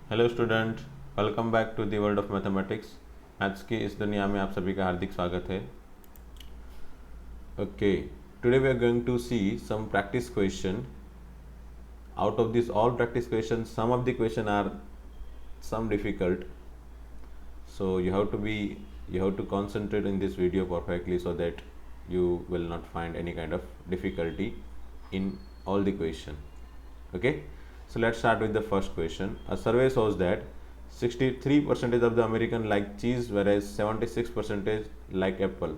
Hello student, welcome back to the world of mathematics. Maths की इस दुनिया में आप सभी का हार्दिक स्वागत है। Okay, today we are going to see some practice question. Out of this all practice questions, some of the question are some difficult, so you have to concentrate in this video perfectly so that you will not find any kind of difficulty in all the question. Okay, so let's start with the first question. A survey shows that 63% of the American like cheese, whereas 76% like apple.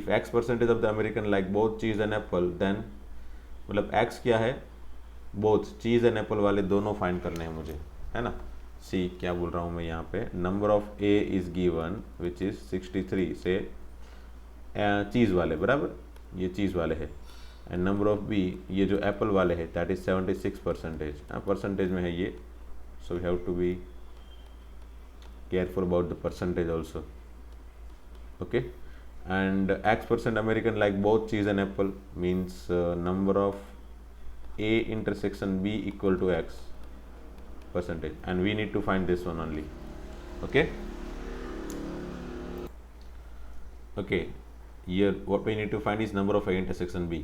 If X% of the American like both cheese and apple, then मतलब X क्या है, both cheese and Apple वाले दोनों find करने हैं मुझे, है ना. सी क्या बोल रहा हूँ मैं यहाँ पे, number of A is given which is 63 से चीज़ वाले बराबर, ये चीज़ वाले है, एंड नंबर ऑफ बी ये जो एप्पल वाले है दैट इज 76%. परसेंटेज में है ये, so we have to be careful about the percentage also. Okay, and X% American like both cheese and apple means number of A intersection B equal to X percentage, and we need to find this one only. Okay, okay, here what we need to find is number of A intersection B.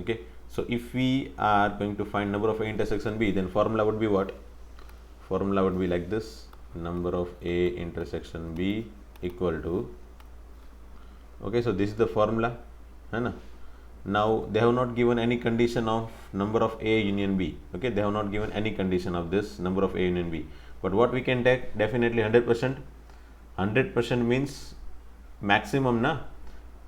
Okay, so if we are going to find number of A intersection B, then formula would be what? Formula would be like this: number of A intersection B equal to, okay, so this is the formula, है ना. Now they have not given any condition of number of A union B. Okay, they have not given any condition of this number of A union B, but what we can take, definitely 100%. 100% means maximum ना,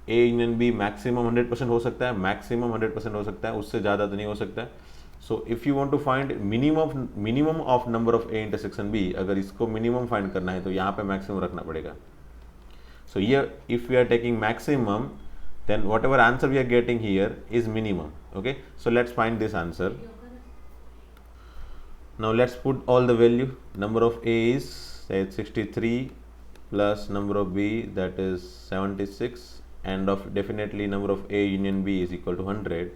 A union B maximum 100% हो सकता है, maximum 100% हो सकता है, उससे ज़्यादा तो नहीं हो सकता. So if you want to find minimum of number of A intersection B, अगर इसको minimum find करना है तो यहाँ पे maximum रखना पड़ेगा. So here if we are taking maximum, then whatever answer we are getting here is minimum. Okay, so let's find this answer. Now let's put all the value. Number of A is say 63 plus number of B, that is 76, and of definitely number of A union B is equal to 100.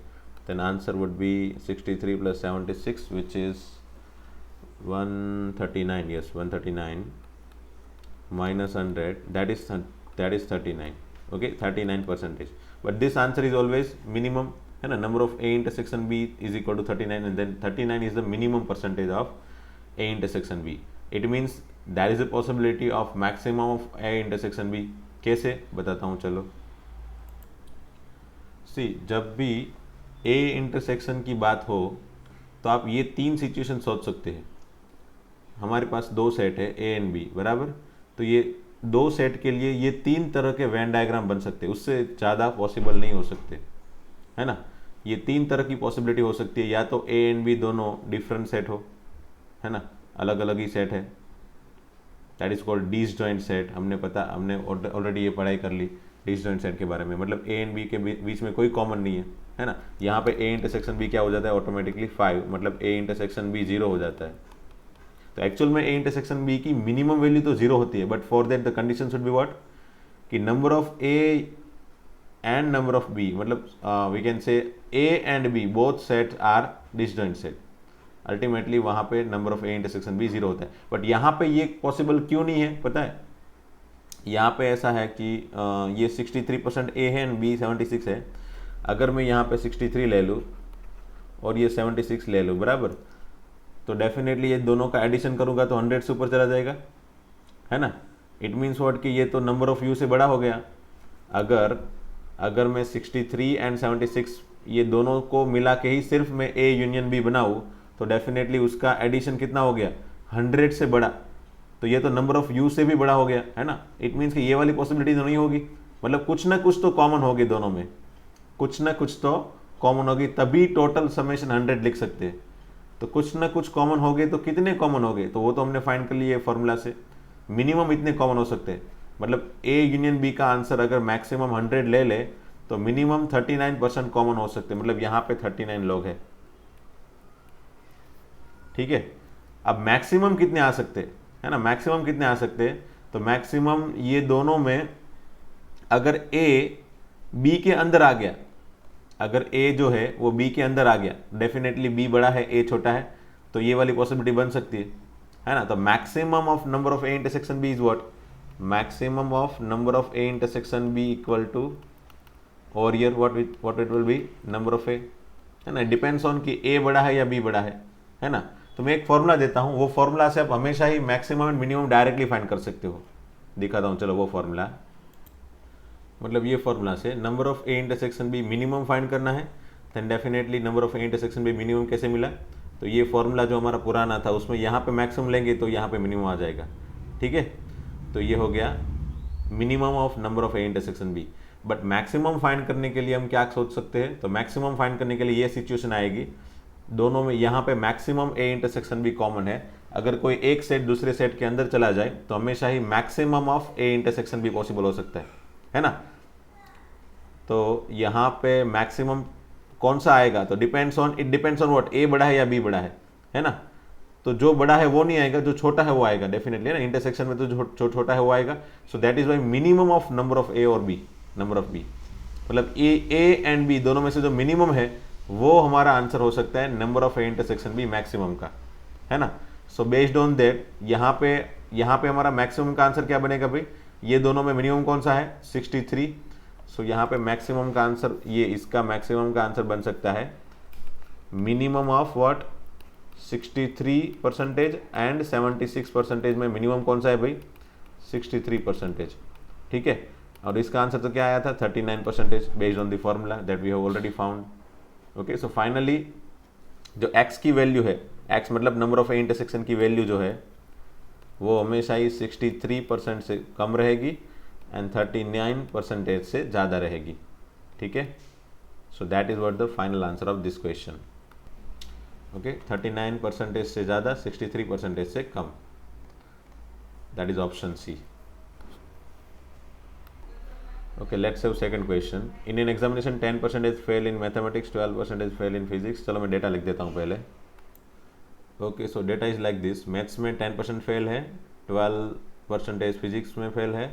Then answer would be 63 plus 76, which is 139. Yes, 139 minus 100, that is 39. Okay, 39%. But this answer is always minimum, है ना. Number of A intersection B is equal to 39, and then 39 is the minimum percentage of A intersection B. It means there is a possibility of maximum of A intersection B. कैसे बताता हूँ, चलो. सी, जब भी A intersection की बात हो तो आप ये तीन सिचुएशन सोच सकते हैं. हमारे पास दो सेट है A एंड B बराबर, तो ये दो सेट के लिए ये तीन तरह के वेन डायग्राम बन सकते हैं, उससे ज़्यादा पॉसिबल नहीं हो सकते, है ना. ये तीन तरह की पॉसिबिलिटी हो सकती है, या तो A एंड B दोनों डिफरेंट सेट हो, है ना, अलग अलग ही सेट है, that is called disjoint set. हमने ऑलरेडी ये पढ़ाई कर ली डिसजॉइंट सेट के बारे में. मतलब A एंड B के बीच में कोई कॉमन नहीं है ना. यहाँ पे A इंटरसेक्शन B क्या हो जाता है ऑटोमेटिकली 5, मतलब A इंटरसेक्शन B 0 हो जाता है. तो एक्चुअल में A इंटरसेक्शन B की मिनिमम वैल्यू तो 0 होती है, but for that the condition should be what, कि number of A and number of B, मतलब we can say A and B both sets are disjoint set. Ultimately वहाँ पे number of A intersection B 0 होता है. But यहाँ पे ये possible क्यों नहीं है पता है. यहाँ पे ऐसा है कि ये 63% A है एंड B 76 है. अगर मैं यहाँ पे 63 ले लूँ और ये 76 ले लूँ बराबर, तो डेफिनेटली ये दोनों का एडिशन करूंगा तो 100 से ऊपर चला जाएगा, है ना. इट मीन्स व्हाट कि ये तो नंबर ऑफ यू से बड़ा हो गया. अगर मैं 63 एंड 76 ये दोनों को मिला के ही सिर्फ मैं A यूनियन B बनाऊँ तो डेफिनेटली उसका एडिशन कितना हो गया, 100 से बड़ा. तो ये तो नंबर ऑफ यू से भी बड़ा हो गया, है ना. इट मीन्स कि ये वाली पॉसिबिलिटी तो नहीं होगी, मतलब कुछ ना कुछ तो कॉमन होगी दोनों में, कुछ ना कुछ तो कॉमन होगी, तभी टोटल समेशन 100 लिख सकते हैं. तो कुछ ना कुछ कॉमन हो गए, तो कितने कॉमन हो गए, तो वो तो हमने फाइंड कर लिए फॉर्मूला से. मिनिमम इतने कॉमन हो सकते हैं, मतलब A यूनियन B का आंसर अगर मैक्सिमम 100 ले ले तो मिनिमम 39% कॉमन हो सकते हैं, मतलब यहाँ पे 39 लोग हैं. ठीक है. अब मैक्सिमम कितने आ सकते हैं, है ना, मैक्सिमम कितने आ सकते हैं, तो मैक्सिमम ये दोनों में अगर A B के अंदर आ गया, अगर A जो है वो B के अंदर आ गया, डेफिनेटली B बड़ा है A छोटा है, तो ये वाली पॉसिबिलिटी बन सकती है ना। तो maximum of number of A intersection B is what, maximum of number of A intersection B equal to और either what it will be number of A, है ना। डिपेंड्स ऑन कि ए बड़ा है या बी बड़ा है ना। तो मैं एक फॉर्मूला देता हूँ, वो फॉर्मूला से आप हमेशा ही maximum and minimum directly find कर सकते हो। दिखाता हूँ, चलो वो फॉर्मूला, मतलब ये फॉर्मूला से number of A intersection B minimum find करना है, then definitely number of A intersection B minimum कैसे मिला। तो ये फॉर्मूला जो हमारा पुराना था उसमें यहाँ पे मैक्सिमम लेंगे तो यहाँ पे मिनिमम आ जाएगा, ठीक है। तो ये हो गया minimum of number of A intersection B. But maximum find करने के लिए हम क्या सोच सकते हैं, तो मैक्सिमम फाइंड करने के लिए ये सिचुएशन आएगी, दोनों में यहाँ पे मैक्सिमम ए इंटरसेक्शन भी कॉमन है। अगर कोई एक सेट दूसरे सेट के अंदर चला जाए तो हमेशा ही मैक्सिमम ऑफ ए इंटरसेक्शन भी पॉसिबल हो सकता है ना। तो यहाँ पे मैक्सिमम कौन सा आएगा, तो depends on, it depends on what, A बड़ा है या बी बड़ा है ना। तो जो बड़ा है वो नहीं आएगा, जो छोटा है वो आएगा डेफिनेटली, है ना। इंटरसेक्शन में तो जो छोटा है वो आएगा। So that is why minimum of number of A और बी, नंबर ऑफ बी, मतलब ए एंड बी दोनों में से जो मिनिमम है वो हमारा आंसर हो सकता है number of A intersection B maximum का, है ना। सो बेस्ड ऑन दैट यहाँ पे हमारा मैक्सिमम का आंसर क्या बनेगा भाई, ये दोनों में मिनिमम कौन सा है 63। सो यहाँ पे मैक्सिमम का आंसर, ये इसका मैक्सिमम का आंसर बन सकता है मिनिमम ऑफ व्हाट 63% एंड 76% में मिनिमम कौन सा है भाई 63%, ठीक है। और इसका आंसर तो क्या आया था 39% based on the formula that we have already found. Okay, so finally जो x की वैल्यू है, x मतलब नंबर ऑफ ए इंटरसेक्शन की वैल्यू जो है वो हमेशा ही 63% से कम रहेगी एंड 39% से ज़्यादा रहेगी, ठीक है। So that is what the final answer of this question. Okay, 39% से ज़्यादा, 63% से कम, that is option C. Okay, let's have second question. In an examination 10% fail in mathematics, 12% fail in physics. चलो मैं डेटा लिख देता हूँ पहले। Okay, so data is like this. Maths में 10% फेल है, 12% फिजिक्स में फेल है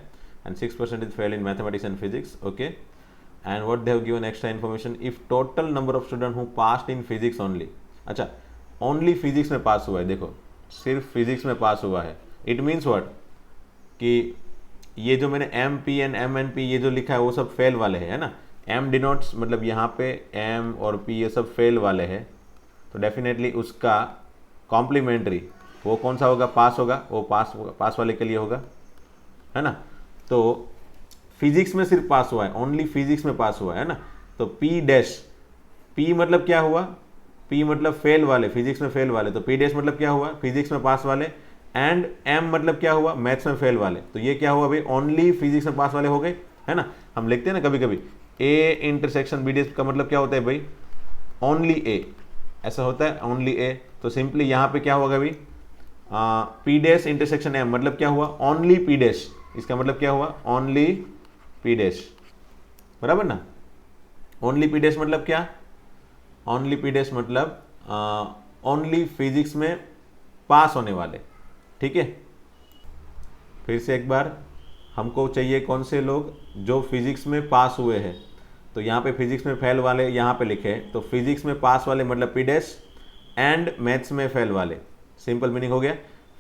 and 6% fail in mathematics and physics. Okay, and what they have given extra information, if total number of students who passed in physics only. अच्छा, only physics में पास हुआ है, देखो सिर्फ फिजिक्स में पास हुआ है। It means what कि ये जो मैंने M P and M N P ये जो लिखा है वो सब फेल वाले है ना। एम डिनोट्स मतलब यहाँ पे एम और पी ये सब फेल वाले हैं, तो डेफिनेटली उसका कॉम्प्लीमेंट्री वो कौन सा होगा, पास होगा, वो पास वाले के लिए होगा, है ना। तो फिजिक्स में सिर्फ पास हुआ है, ओनली फिजिक्स में पास हुआ है ना। तो पी डैश, पी मतलब क्या हुआ, पी मतलब फेल वाले, फिजिक्स में फेल वाले, तो पी डैश मतलब क्या हुआ, फिजिक्स में पास वाले, एंड एम मतलब क्या हुआ, मैथ्स में फेल वाले। तो ये क्या हुआ भाई, ओनली फिजिक्स में पास वाले हो गए, है ना। हम लिखते हैं ना कभी कभी ए इंटरसेक्शन बी डैश का मतलब क्या होता है भाई, ओनली ए, ऐसा होता है ओनली ए। तो सिंपली यहाँ पे क्या होगा भाई, पी डैश इंटरसेक्शन एम मतलब क्या हुआ, ओनली पी डैश, इसका मतलब क्या हुआ, ओनली पी डैश, बराबर ना। ओनली पी डैश मतलब क्या, ओनली पी डैश मतलब ओनली फिजिक्स में पास होने वाले, ठीक है। फिर से एक बार, हमको चाहिए कौन से लोग जो फिजिक्स में पास हुए हैं, तो यहाँ पे फिजिक्स में फेल वाले यहाँ पे लिखे, तो फिजिक्स में पास वाले मतलब पी डैश एंड मैथ्स में फेल वाले, सिंपल मीनिंग हो गया।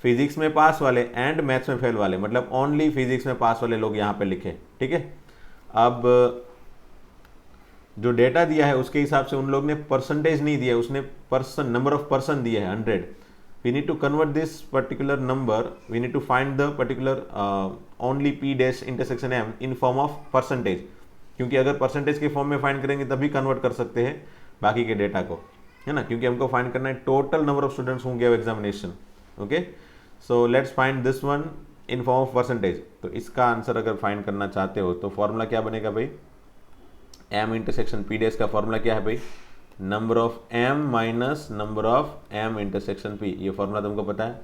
फिजिक्स में पास वाले एंड मैथ्स में फेल वाले मतलब ओनली फिजिक्स में पास वाले लोग यहाँ पे लिखे, ठीक है। अब जो डेटा दिया है उसके हिसाब से उन लोग ने परसेंटेज नहीं दिया, उसने पर्सन, नंबर ऑफ पर्सन दिया है 100। We need to convert this particular number, we need to find the particular only p dash intersection m in form of percentage, क्योंकि अगर परसेंटेज के फॉर्म में फाइंड करेंगे तभी कन्वर्ट कर सकते हैं बाकी के डेटा को, है ना। क्योंकि हमको फाइंड करना है total number of students who give examination. Okay, so let's find this one in form of percentage. तो इसका आंसर अगर फाइंड करना चाहते हो तो फॉर्मूला क्या बनेगा भाई, एम इंटरसेक्शन पी डैश का फॉर्मूला क्या है भाई, number of M minus number of M intersection P, ये फॉर्मूला तुमको पता है।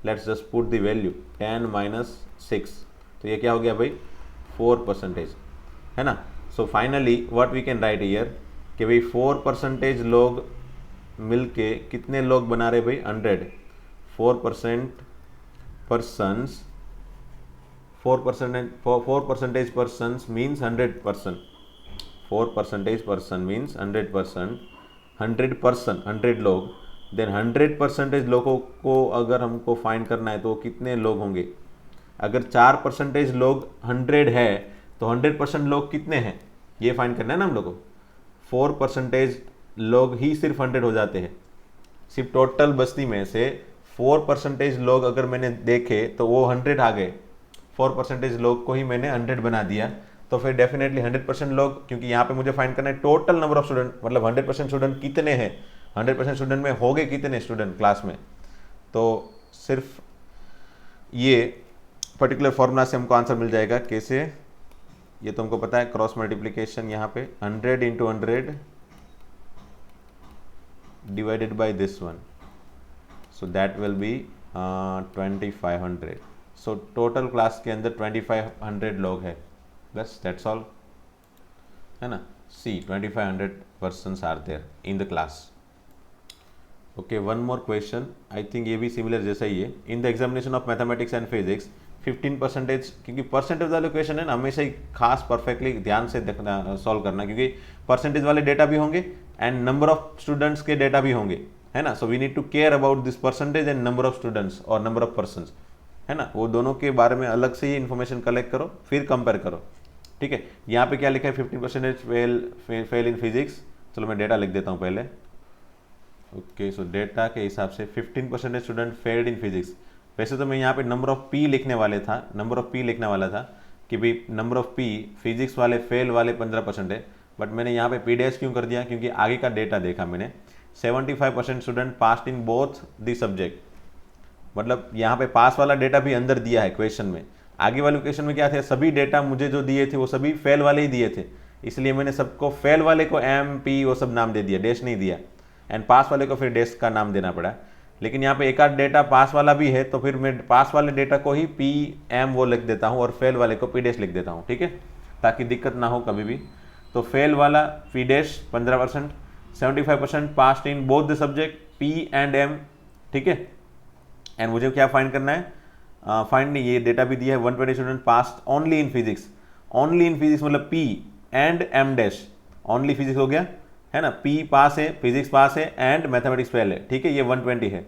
Let's just put the value 10 minus 6, तो ये क्या हो गया भाई 4%, है ना। So finally what we can write here कि भाई 4% लोग मिलके कितने लोग बना रहे भाई 100, 4% persons, 4% persons means 100%, 4% person means 100%, 100 लोग देन 100% लोगों को अगर हमको फाइंड करना है तो कितने लोग होंगे? अगर 4% लोग 100 है तो 100% लोग कितने हैं ये फाइंड करना है ना हम लोग को। 4% लोग ही सिर्फ 100 हो जाते हैं। सिर्फ टोटल बस्ती में से 4% लोग अगर मैंने देखे तो वो 100 आ गए। 4% लोग को ही मैंने 100 बना दिया, तो फिर डेफिनेटली 100% लोग, क्योंकि यहाँ पे मुझे फाइंड करना है टोटल नंबर ऑफ स्टूडेंट, मतलब 100% स्टूडेंट कितने हैं, 100% स्टूडेंट में हो गए कितने स्टूडेंट क्लास में। तो सिर्फ ये पर्टिकुलर फॉर्मूला से हमको आंसर मिल जाएगा। कैसे? ये तो हमको पता है, क्रॉस मल्टीप्लीकेशन यहाँ पे 100 into 100 divided by this one, so that will be 2500। So total class के अंदर 2500 लोग हैं, बस दैट्स ऑल, है ना। See 2500 persons are there in the class. Okay, one more question, I think ये भी सिमिलर जैसा ही है। In the examination of mathematics and physics 15%, क्योंकि परसेंटेज वाले क्वेश्चन है ना, हमेशा ही खास परफेक्टली ध्यान से देखना, सॉल्व करना, क्योंकि परसेंटेज वाले डेटा भी होंगे एंड नंबर ऑफ स्टूडेंट्स के डेटा भी होंगे, है ना। So we need to care about this percentage and number of students और नंबर ऑफ पर्सन्स, है ना। वो दोनों के बारे में अलग से ही इन्फॉर्मेशन कलेक्ट करो, फिर कंपेयर करो, ठीक है। यहाँ पे क्या लिखा है? 15% फेल इन फिजिक्स। चलो मैं डेटा लिख देता हूँ पहले। ओके, सो डेटा के हिसाब से 15% स्टूडेंट फेल्ड इन फिजिक्स। वैसे तो मैं यहाँ पे नंबर ऑफ पी लिखने वाला था कि भाई नंबर ऑफ पी फिजिक्स वाले फेल वाले 15% है, बट मैंने यहाँ पे पी डैश क्यों कर दिया? क्योंकि आगे का डेटा देखा मैंने, 75% student passed in both the subject, मतलब यहाँ पे पास वाला डेटा भी अंदर दिया है क्वेश्चन में। आगे वाले क्वेश्चन में क्या थे? सभी डेटा मुझे जो दिए थे वो सभी फेल वाले ही दिए थे, इसलिए मैंने सबको फेल वाले को एम पी वो सब नाम दे दिया, डैश नहीं दिया, एंड पास वाले को फिर डैश का नाम देना पड़ा। लेकिन यहाँ पे एक आध डेटा पास वाला भी है, तो फिर मैं पास वाले डेटा को ही पी एम वो लिख देता हूँ और फेल वाले को पी डैश लिख देता हूँ, ठीक है, ताकि दिक्कत ना हो कभी भी। तो फेल वाला P dash 15%, 75% passed in both the subject P and M, ठीक है। एंड मुझे क्या फाइंड करना है? फाइंड नहीं, ये डेटा भी दिया है 120 student passed only in physics. Only in physics मतलब P and M dash, only physics हो गया, है ना। पी पास है, फिजिक्स पास है एंड मैथमेटिक्स फेल है, ठीक है। ये 120 है।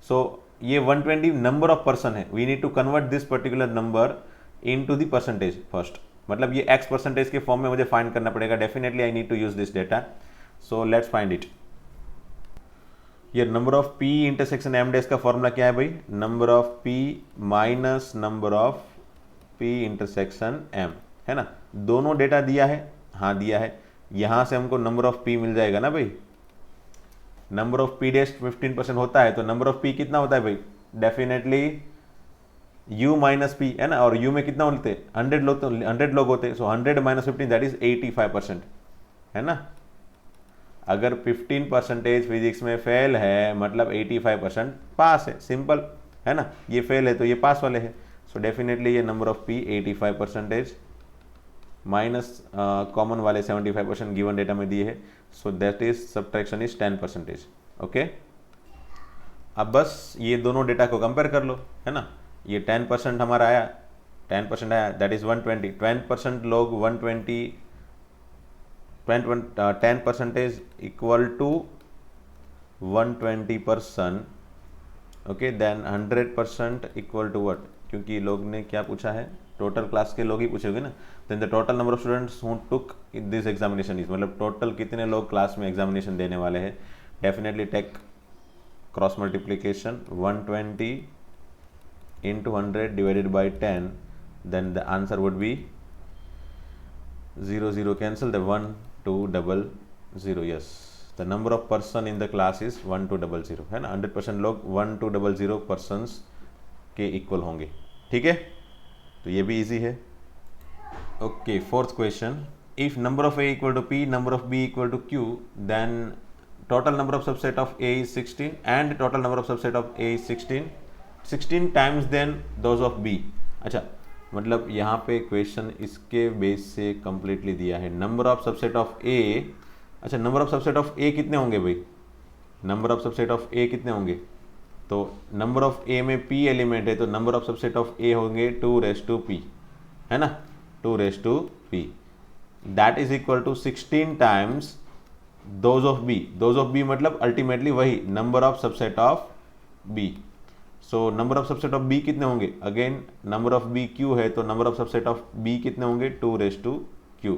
सो ये 120 नंबर ऑफ पर्सन है। We need to convert this particular number into the percentage first, मतलब ये एक्स परसेंटेज के फॉर्म में मुझे फाइंड करना पड़ेगा। Definitely I need to use this data, so let's find it. ये number of P intersection M dash का formula क्या है भाई? Number of P minus number of P intersection M, है ना। दोनों डेटा दिया है, हाँ दिया है। यहां से हमको नंबर ऑफ पी मिल जाएगा ना भाई। नंबर ऑफ पी डैश 15% होता है, तो नंबर ऑफ पी कितना होता है भाई? डेफिनेटली u माइनस पी, है ना। और u में कितना होते? 100 लोग, तो 100 लोग होते, सो 100 माइनस 15 दैट इज 85%, है ना। अगर 15% फिजिक्स में फेल है मतलब 85% पास है, सिंपल, है ना। ये फेल है तो ये पास वाले हैं, सो डेफिनेटली ये number of P 85% minus common वाले 75% गिवन डेटा में दिए है, so that is subtraction is 10%, okay. अब बस ये दोनों डेटा को कंपेयर कर लो, है ना। ये 10% हमारा आया, 10% आया, दैट इज 120। 10% लोग 120, 10% equal to 120%, okay. Then 100% equal to what? क्योंकि लोग ने क्या पूछा है? टोटल क्लास के लोग ही पूछे होंगे ना। Then the total number of students who took this examination is, मतलब टोटल कितने लोग क्लास में एग्जामिनेशन देने वाले हैं। Definitely take cross multiplication 120 into 100 divided by 10, then the answer would be 0 0 cancel, the 1 2 0 0, yes, the number of person in the class is 1 2 0 0, है ना। 100% लोग 1 2 0 0 persons के इक्वल होंगे, ठीक है। तो ये भी इजी है। Okay, fourth question, if number of a equal to p, number of b equal to q, then total number of subset of a is 16 and total number of subset of a is 16 times then those of B. अच्छा, मतलब यहाँ पे question इसके base से completely दिया है। Number of subset of ए, अच्छा number of subset of ए कितने होंगे भाई? नंबर ऑफ सबसेट ऑफ ए कितने होंगे? तो नंबर ऑफ ए में p एलिमेंट है, तो number of subset of A होंगे 2p, है ना, 2p, that is equal to 16 times those of B मतलब अल्टीमेटली वही number of subset of B. So number of subset of B कितने होंगे, again number of B Q है तो number of subset of B कितने होंगे 2/q।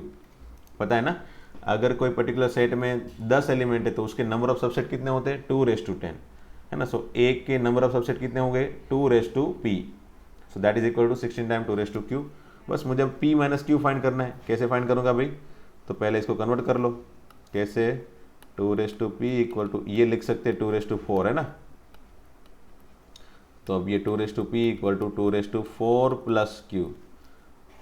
पता है ना, अगर कोई पर्टिकुलर सेट में 10 एलिमेंट है तो उसके नंबर ऑफ सबसेट कितने होते हैं 2/10 है ना। सो एक के नंबर ऑफ सबसेट कितने होंगे 2/p। So that is equal to 16 time 2/q। बस मुझे अब p माइनस क्यू फाइंड करना है। कैसे फाइंड करूंगा भाई, तो पहले इसको कन्वर्ट कर लो। कैसे, 2/p इक्वल टू ये लिख सकते हैं 2/4 है ना। तो अब ये 2/p equal to 2/4 plus q।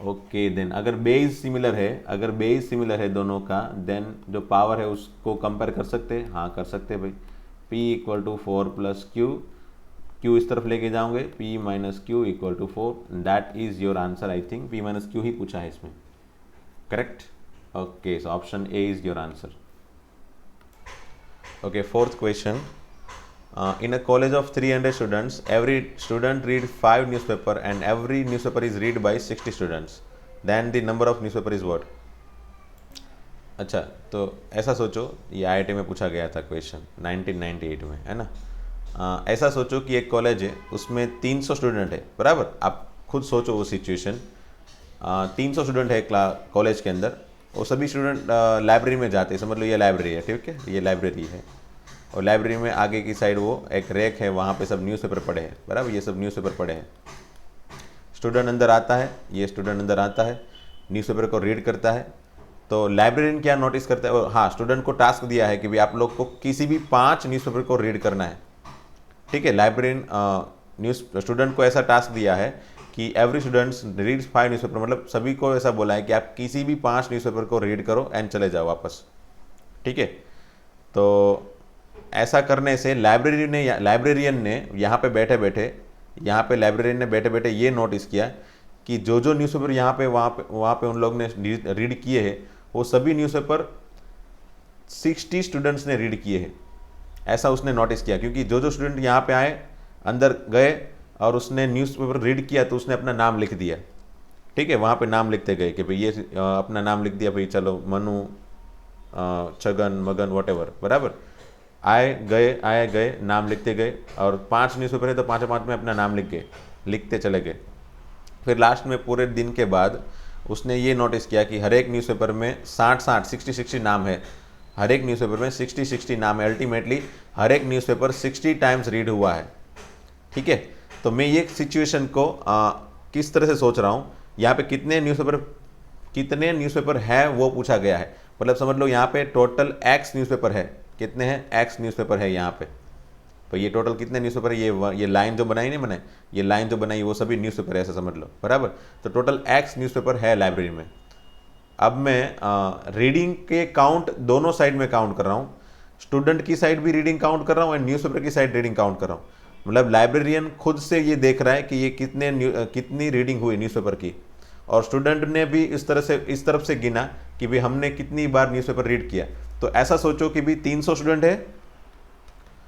Okay then अगर बेस सिमिलर है दोनों का, देन जो पावर है उसको कंपेयर कर सकते हैं। हाँ कर सकते हैं भाई। p equal to 4 plus q इस तरफ लेके जाओगे, p minus Q equal to 4। That is your answer. I think p minus Q ही पूछा है इसमें, correct. Okay, so option A is your answer. Okay, fourth question. In a college of 300 students, every student read 5 newspaper and every newspaper is read by 60 students. Then the number of newspaper is what? अच्छा, तो ऐसा सोचो, ये IIT में पूछा गया था question 1998 में, है ना। ऐसा सोचो कि एक कॉलेज है, उसमें 300 स्टूडेंट है, बराबर। आप खुद सोचो वो सिचुएशन। 300 स्टूडेंट है कॉलेज के अंदर, और सभी स्टूडेंट लाइब्रेरी में जाते हैं। समझ लो ये लाइब्रेरी है, ठीक है, ये लाइब्रेरी है। और लाइब्रेरी में आगे की साइड वो एक रैक है, वहाँ पे सब न्यूज़पेपर पड़े हैं, बराबर। ये सब न्यूज़पेपर पड़े हैं। स्टूडेंट अंदर आता है, ये स्टूडेंट अंदर आता है, न्यूज़पेपर को रीड करता है। तो लाइब्रेरियन क्या नोटिस करता है, हाँ स्टूडेंट को टास्क दिया है कि भाई आप लोग को किसी भी 5 न्यूज़पेपर को रीड करना है, ठीक है। लाइब्रेरियन स्टूडेंट को ऐसा टास्क दिया है कि एवरी स्टूडेंट्स रीड्स 5 न्यूज़पेपर, मतलब सभी को ऐसा बोला है कि आप किसी भी 5 न्यूज़पेपर को रीड करो एंड चले जाओ वापस, ठीक है। तो ऐसा करने से लाइब्रेरियन ने यहाँ पे बैठे बैठे ये नोटिस किया कि जो न्यूज़पेपर यहाँ पे वहाँ पे उन लोग ने रीड किए हैं, वो सभी न्यूज़पेपर 60 स्टूडेंट्स ने रीड किए हैं। ऐसा उसने नोटिस किया, क्योंकि जो स्टूडेंट यहाँ पे आए, अंदर गए और उसने न्यूज़पेपर रीड किया तो उसने अपना नाम लिख दिया, ठीक है। वहाँ पे नाम लिखते गए कि भाई ये अपना नाम लिख दिया, भाई चलो मनु, छगन, मगन, वॉटेवर, बराबर। आए गए नाम लिखते गए, और 5 न्यूज़पेपर है तो 5 में अपना नाम लिखते चले गए। फिर लास्ट में पूरे दिन के बाद उसने ये नोटिस किया कि हर एक न्यूज़पेपर में 60 नाम है, हर एक न्यूज़पेपर में 60 नाम है। अल्टीमेटली हर एक न्यूज़पेपर 60 टाइम्स रीड हुआ है, ठीक है। तो मैं ये सिचुएशन को किस तरह से सोच रहा हूँ, यहाँ पे कितने न्यूज़पेपर है वो पूछा गया है। मतलब समझ लो यहाँ पे टोटल x न्यूज़पेपर है, कितने हैं x न्यूज़पेपर है यहाँ पे। तो ये टोटल कितने न्यूज़पेपर है, ये लाइन जो बनाई नहीं मैंने, ये लाइन जो बनाई वो सभी न्यूज़पेपर है, ऐसा समझ लो, बराबर। तो टोटल x न्यूज़पेपर है लाइब्रेरी में। अब मैं रीडिंग के काउंट दोनों साइड में काउंट कर रहा हूँ, स्टूडेंट की साइड भी रीडिंग काउंट कर रहा हूँ एंड न्यूज़पेपर की साइड रीडिंग काउंट कर रहा हूँ। मतलब लाइब्रेरियन खुद से ये देख रहा है कि ये कितनी रीडिंग हुई न्यूज़पेपर की, और स्टूडेंट ने भी इस तरफ से गिना कि भाई हमने कितनी बार न्यूज़पेपर रीड किया। तो ऐसा सोचो कि भी 300 स्टूडेंट है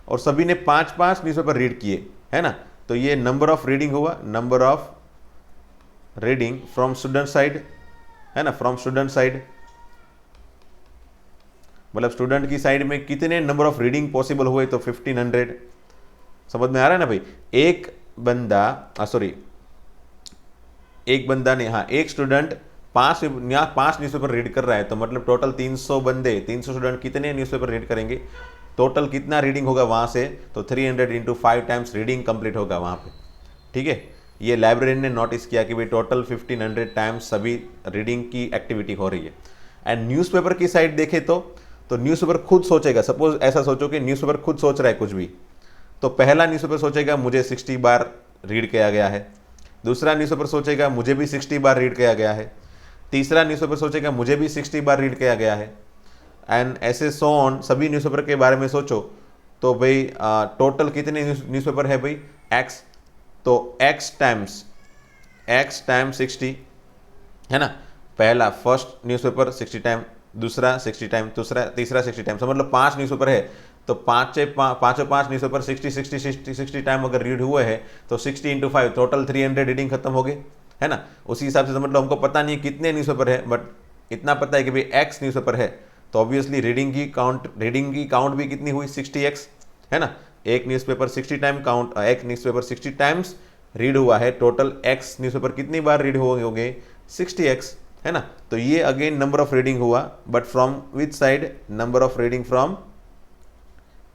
और सभी ने 5 न्यूज़पेपर रीड किए, है ना। तो ये नंबर ऑफ रीडिंग हुआ, number of reading from student side, है ना, फ्रॉम स्टूडेंट साइड। मतलब स्टूडेंट की साइड में कितने नंबर ऑफ रीडिंग पॉसिबल हुए, तो 1500। समझ में आ रहा है ना भाई। एक स्टूडेंट 5 न्यूज़पेपर रीड कर रहा है, तो मतलब टोटल 300 स्टूडेंट कितने न्यूज़पेपर रीड करेंगे, टोटल कितना रीडिंग होगा वहाँ से, तो 300 × 5 टाइम्स रीडिंग कंप्लीट होगा वहाँ पे, ठीक है। ये लाइब्रेरियन ने नोटिस किया कि भाई टोटल 1500 टाइम्स सभी रीडिंग की एक्टिविटी हो रही है। एंड न्यूज़पेपर की साइड देखे तो न्यूज़पेपर खुद सोचेगा। सपोज ऐसा सोचो कि न्यूज़पेपर खुद सोच रहा है कुछ भी, तो पहला न्यूज़पेपर सोचेगा मुझे 60 बार रीड किया गया है, दूसरा न्यूज़पेपर सोचेगा मुझे भी 60 बार रीड किया गया है, तीसरा न्यूज़पेपर सोचेगा मुझे भी 60 बार रीड किया गया है, एंड ऐसे सो ऑन। सभी न्यूज़पेपर के बारे में सोचो तो भाई टोटल कितने न्यूज़पेपर है भाई x, तो x टाइम्स 60 है ना। पहला फर्स्ट न्यूज़पेपर 60 टाइम, दूसरा 60 टाइम, तीसरा 60 टाइम। समझ लो 5 न्यूज़पेपर है तो पाँचों न्यूज़पेपर 60 टाइम अगर रीड हुए हैं तो 60 × 5 टोटल 300 रीडिंग खत्म हो गई, है ना। उसी हिसाब से समझ लो हमको पता नहीं कितने न्यूज़पेपर है, बट इतना पता है कि भाई x न्यूज़पेपर है, तो ऑब्वियसली रीडिंग की काउंट भी कितनी हुई 60x, है ना। एक न्यूज़पेपर 60 टाइम्स रीड हुआ है, टोटल x न्यूज़पेपर कितनी बार रीड होंगे 60x, है ना। तो ये अगेन नंबर ऑफ रीडिंग हुआ, but from which side, number of reading from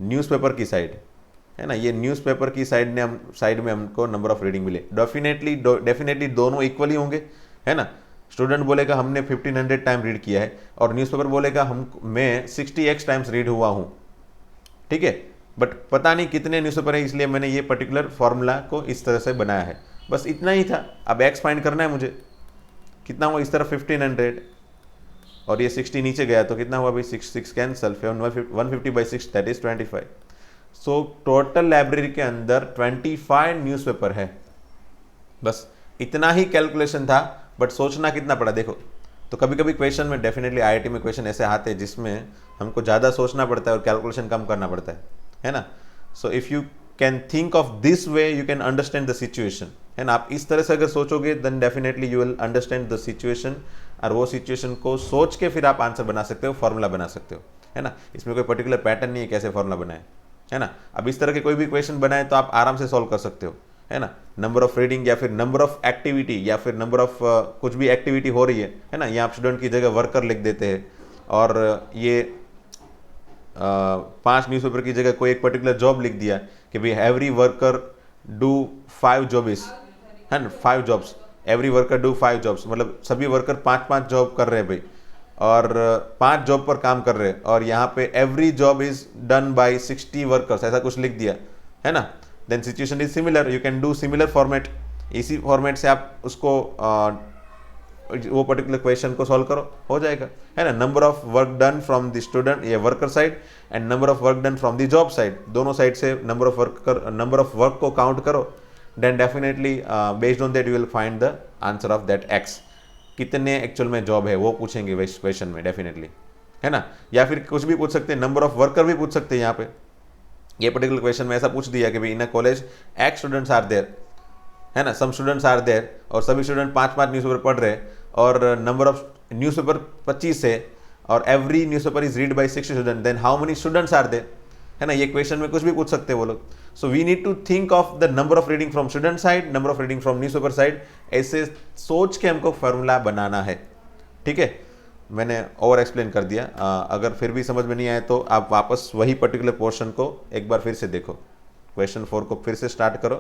newspaper की साइड, है ना। ये न्यूज़पेपर की साइड में हमको नंबर ऑफ रीडिंग मिले। डेफिनेटली दोनों इक्वली होंगे, है ना। स्टूडेंट बोलेगा हमने 1500 टाइम रीड किया है, और न्यूज़पेपर बोलेगा मैं 60x टाइम्स रीड हुआ हूँ, ठीक है। बट पता नहीं कितने न्यूज़पेपर है, इसलिए मैंने ये पर्टिकुलर फॉर्मूला को इस तरह से बनाया है, बस इतना ही था। अब x फाइंड करना है मुझे, कितना हुआ इस तरफ 1500, और ये 60 नीचे गया तो कितना हुआ भाई 6 cancel, 150/6 that is 25। So total library के अंदर 25 न्यूज़पेपर है, बस इतना ही कैलकुलेशन था। बट सोचना कितना पड़ा देखो। तो कभी कभी क्वेश्चन में, डेफिनेटली आईआईटी में क्वेश्चन ऐसे आते हैं जिसमें हमको ज़्यादा सोचना पड़ता है और कैलकुलेशन कम करना पड़ता है ना। So if you can think of this way you can understand the situation, है ना। आप इस तरह से अगर सोचोगे then definitely you will understand the situation, और वो सिचुएशन को सोच के फिर आप आंसर बना सकते हो, फॉर्मूला बना सकते हो, है ना। इसमें कोई पर्टिकुलर पैटर्न नहीं है कैसे फॉर्मूला बनाए, है ना। अब इस तरह के कोई भी क्वेश्चन बनाए तो आप आराम से सॉल्व कर सकते हो, है ना। नंबर ऑफ रीडिंग या फिर नंबर ऑफ एक्टिविटी या फिर नंबर ऑफ कुछ भी एक्टिविटी हो रही है ना। यहाँ आप स्टूडेंट की जगह वर्कर लिख देते हैं, और ये 5 न्यूज़पेपर की जगह कोई एक पर्टिकुलर जॉब लिख दिया कि भाई एवरी वर्कर डू 5 जॉब्स, है ना, 5 jobs, every worker do 5 jobs, मतलब सभी वर्कर 5-5 जॉब कर रहे हैं भाई, और 5 जॉब पर काम कर रहे हैं, और यहाँ पे every job is done by 60 workers, ऐसा कुछ लिख दिया, है ना। Then situation is similar, you can do similar format, इसी फॉर्मेट से आप उसको वो पर्टिकुलर क्वेश्चन को सॉल्व करो, हो जाएगा, है ना। Number of work done from the student, ये worker side, and number of work done from the job side, दोनों साइड से नंबर ऑफ वर्क को काउंट करो, then definitely based on that you will find the answer of that X. कितने actual में job है वो पूछेंगे इस क्वेश्चन में डेफिनेटली, है ना। या फिर कुछ भी पूछ सकते हैं, नंबर ऑफ वर्कर भी पूछ सकते हैं। यहाँ पे ये पर्टिकुलर क्वेश्चन में ऐसा पूछ दिया कि भाई in a college X students are there, है ना, सम स्टूडेंट्स आर देयर, और सभी स्टूडेंट 5-5 न्यूज़पेपर पढ़ रहे हैं, और नंबर ऑफ न्यूज़पेपर 25 है, और every newspaper is read by 60 student, then how many students are there, है ना। ये क्वेश्चन में कुछ भी पूछ सकते हैं वो लोग। So we need to think of the number of reading from student side, number of reading from newspaper side, ऐसे सोच के हमको फॉर्मूला बनाना है, ठीक है। मैंने ओवर एक्सप्लेन कर दिया, अगर फिर भी समझ में नहीं आए तो आप वापस वही पर्टिकुलर पोर्शन को एक बार फिर से देखो, क्वेश्चन 4 को फिर से स्टार्ट करो